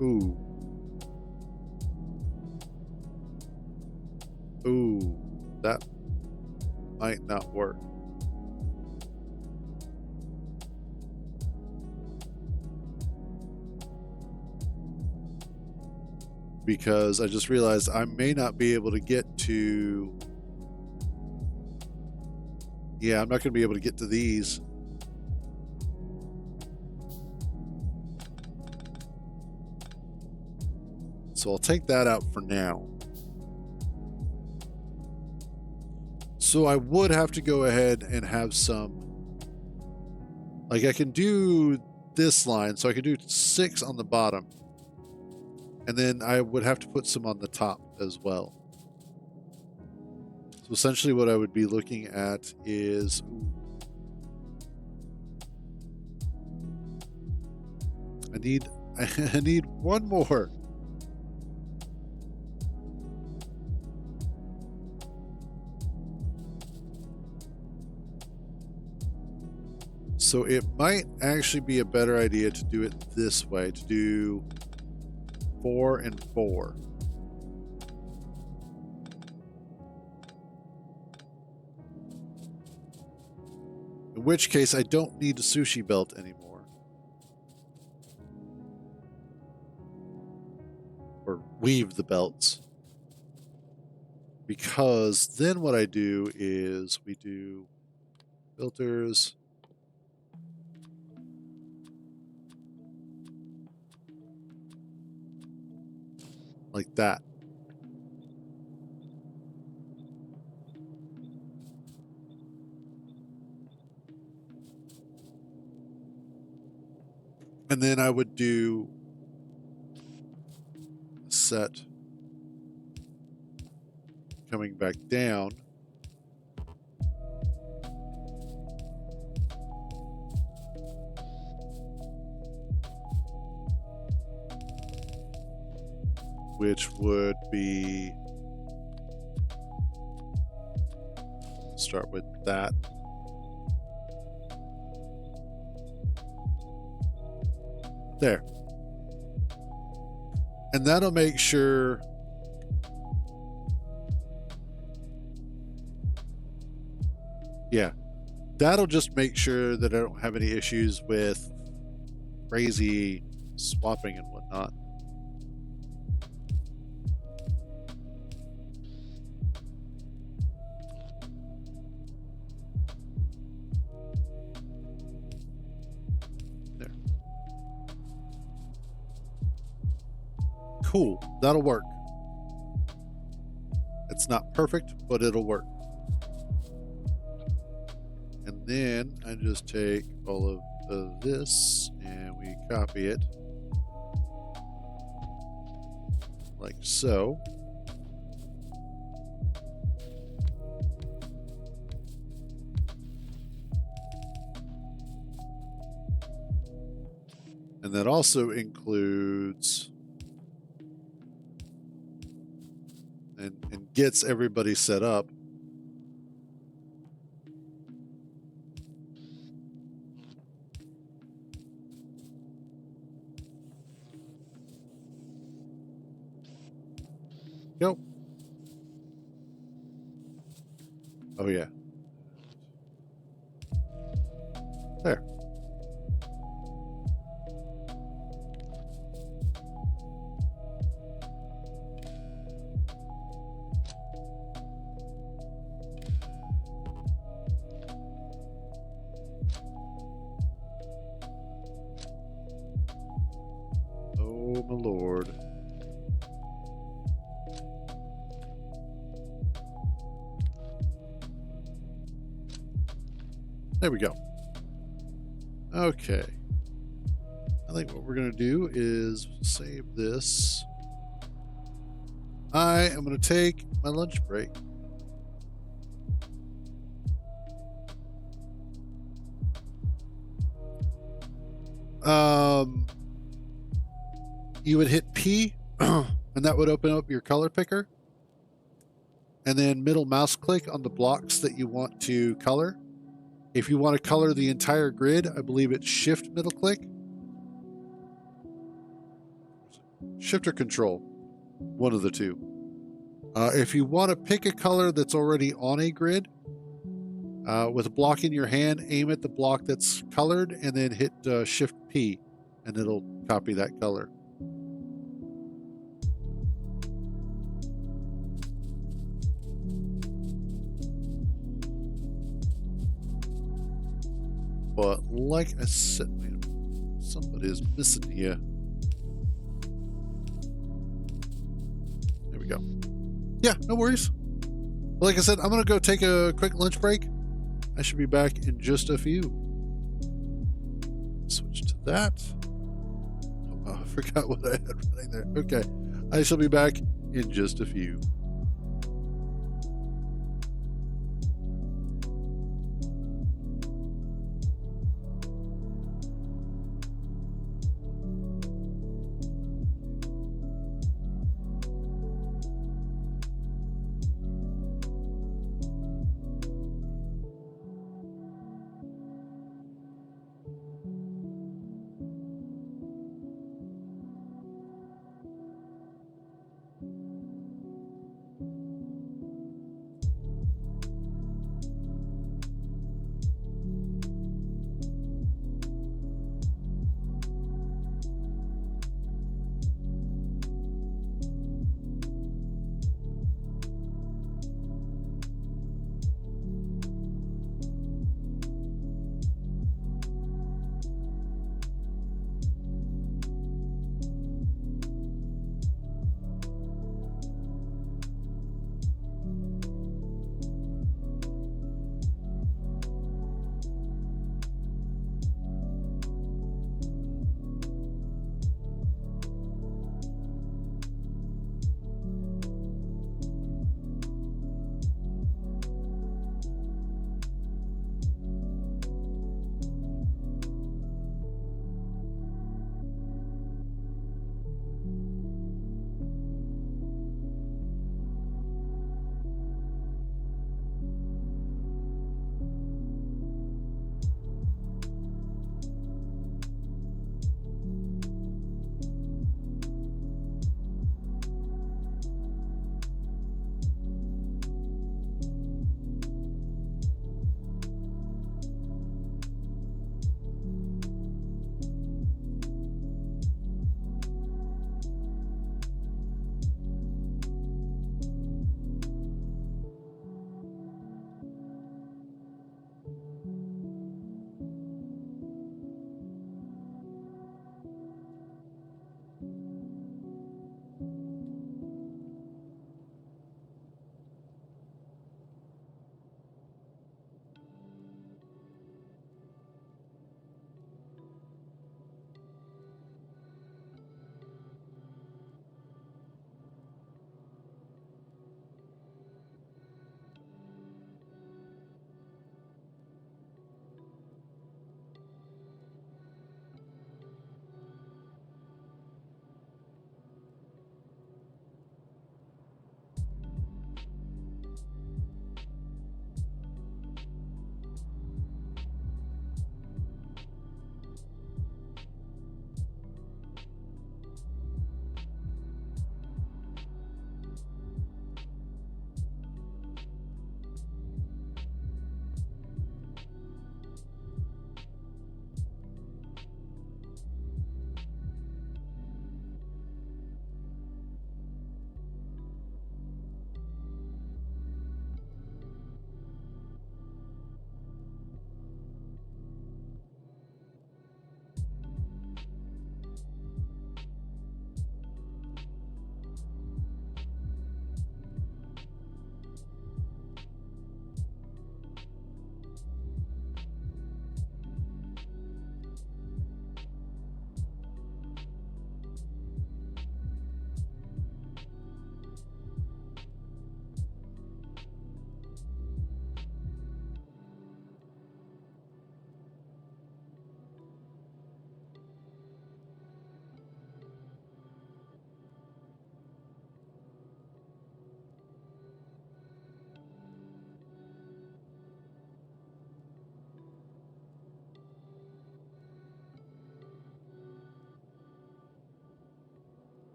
Ooh. Ooh, that might not work. Because I just realized I may not be able to get to... Yeah, I'm not going to be able to get to these. So I'll take that out for now. So I would have to go ahead and have some... Like, I can do this line, so I can do 6 on the bottom. And then I would have to put some on the top as well. So essentially what I would be looking at is... I need one more. So it might actually be a better idea to do it this way, to do 4 and 4. In which case I don't need a sushi belt anymore. Or weave the belts. Because then what I do is we do filters. Like that. And then I would do set coming back down. Which would be, start with that. There. And that'll make sure that'll just make sure that I don't have any issues with crazy swapping and whatnot. There. Cool. That'll work. It's not perfect, but it'll work. And then I just take all of this and we copy it like so. And that also includes and gets everybody set up. Go. Oh, yeah. There. Oh, my Lord. There we go. Okay. I think what we're going to do is save this. I am going to take my lunch break. You would hit P and that would open up your color picker. And then middle mouse click on the blocks that you want to color. If you want to color the entire grid, I believe it's shift middle click. Shift or control, one of the two. If you want to pick a color that's already on a grid, with a block in your hand, aim at the block that's colored and then hit shift P and it'll copy that color. But like I said, somebody is missing here. There we go. Yeah, no worries. Like I said, I'm going to go take a quick lunch break. I should be back in just a few. Switch to that. Oh, I forgot what I had running there. Okay. I shall be back in just a few.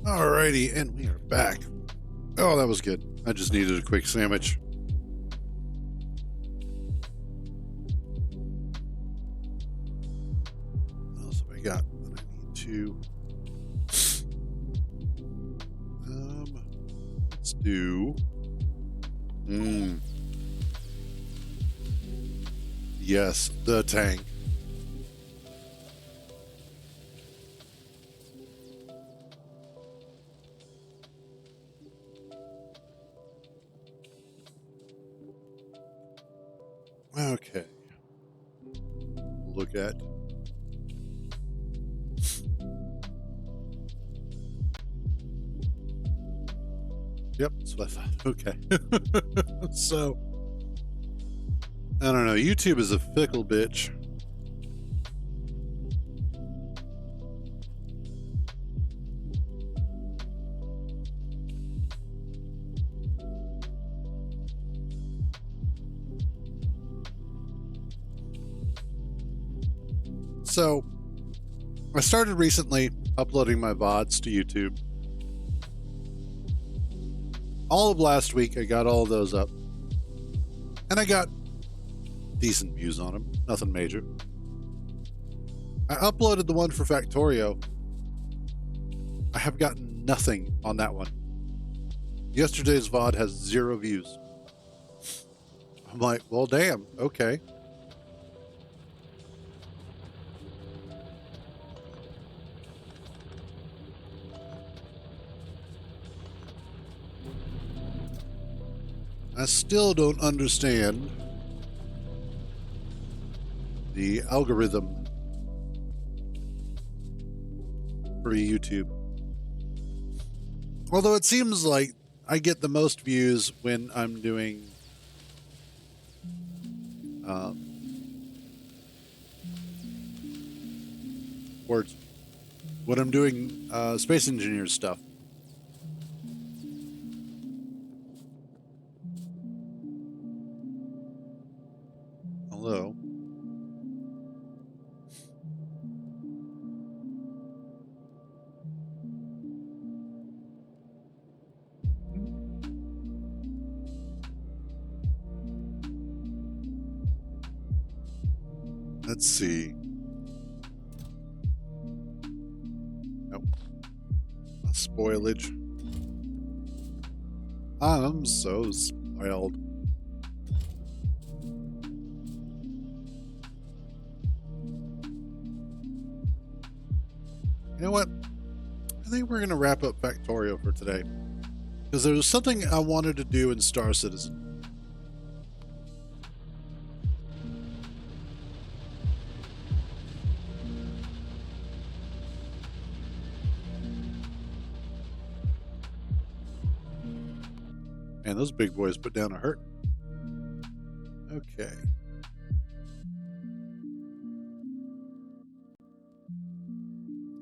Alrighty, and we are back. Oh, that was good. I just needed a quick sandwich. What else have I got that I need to? Let's do. Yes, the tank. Okay. Look at. Yep, that's what I thought. Okay. So, I don't know. YouTube is a fickle bitch. So, I started recently uploading my VODs to YouTube. All of last week, I got all of those up. And I got decent views on them. Nothing major. I uploaded the one for Factorio. I have gotten nothing on that one. Yesterday's VOD has 0 views. I'm like, well, damn, okay. I still don't understand the algorithm for YouTube. Although it seems like I get the most views when I'm doing words. When I'm doing Space Engineers stuff. Hello. Let's see. Nope. Spoilage. I'm so spoiled. You know what? I think we're going to wrap up Factorio for today. Because there was something I wanted to do in Star Citizen. Man, those big boys put down a hurt. Okay.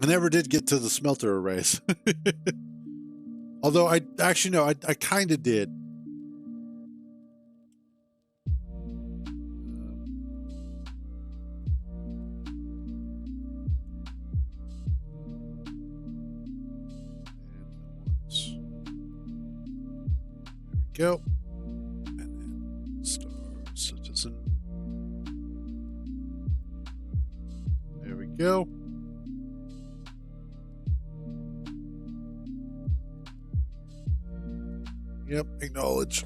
I never did get to the smelter arrays. Although I actually no, I kind of did. There we go. And then Star Citizen. There we go. Yep, acknowledge.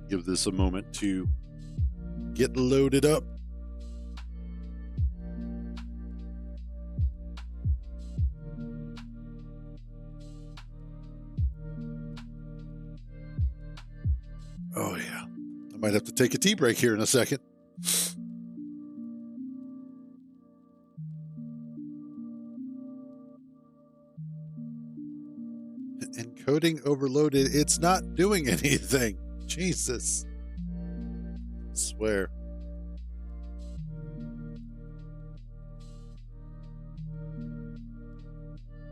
Give this a moment to get loaded up. might have to take a tea break here in a second. Encoding overloaded. It's not doing anything. Jesus. I swear.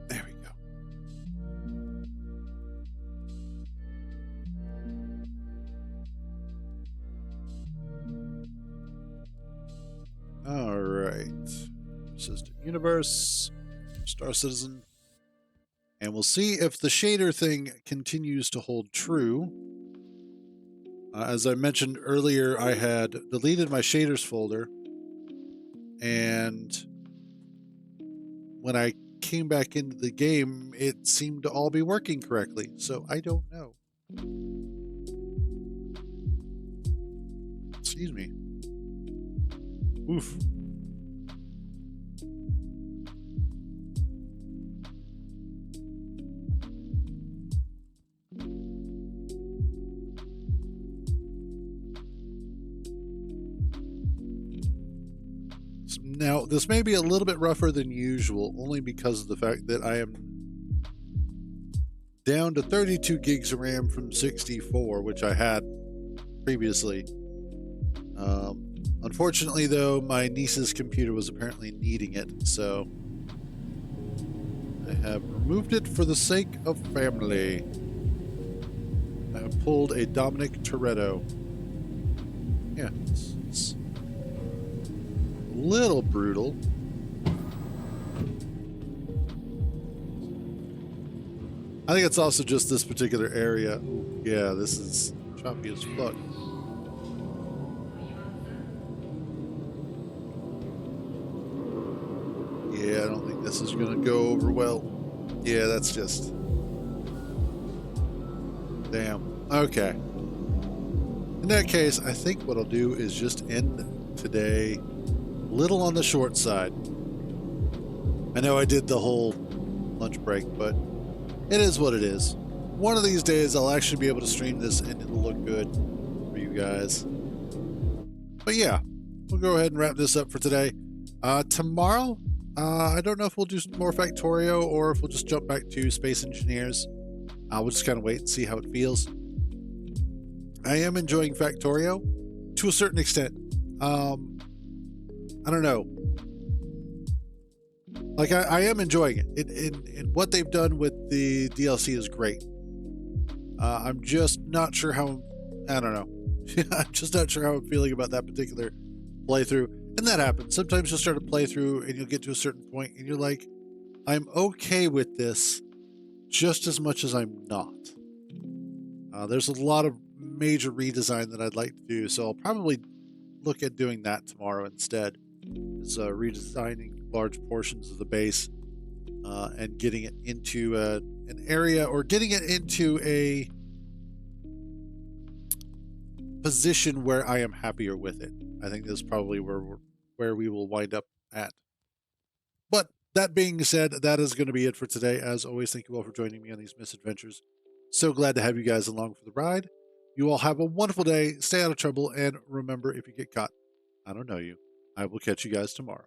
There we go. All right. Persistent Universe. Star Citizen. And we'll see if the shader thing continues to hold true. As I mentioned earlier, I had deleted my shaders folder. And when I came back into the game, it seemed to all be working correctly. So I don't know. Excuse me. Oof. Now, this may be a little bit rougher than usual, only because of the fact that I am down to 32 gigs of RAM from 64, which I had previously. Unfortunately, though, my niece's computer was apparently needing it, so I have removed it for the sake of family. I have pulled a Dominic Toretto. Yeah, it's a little brutal. I think it's also just this particular area. Ooh, yeah, this is choppy as fuck. Yeah, I don't think this is going to go over well. Yeah, that's just... Damn. Okay. In that case, I think what I'll do is just end today a little on the short side. I know I did the whole lunch break, but it is what it is. One of these days, I'll actually be able to stream this and it'll look good for you guys. But yeah, we'll go ahead and wrap this up for today. Tomorrow, I don't know if we'll do more Factorio or if we'll just jump back to Space Engineers. We'll just kind of wait and see how it feels. I am enjoying Factorio to a certain extent. I don't know. Like, I am enjoying it. And what they've done with the DLC is great. I'm just not sure how... I don't know. I'm just not sure how I'm feeling about that particular playthrough. And that happens. Sometimes you'll start a playthrough and you'll get to a certain point and you're like, I'm okay with this just as much as I'm not. There's a lot of major redesign that I'd like to do, so I'll probably look at doing that tomorrow instead. Is redesigning large portions of the base and getting it into an area, or getting it into a position where I am happier with it. I think this is probably where we will wind up at. But that being said, that is going to be it for today. As always, thank you all for joining me on these misadventures. So glad to have you guys along for the ride. You all have a wonderful day. Stay out of trouble. And remember, if you get caught, I don't know you. I will catch you guys tomorrow.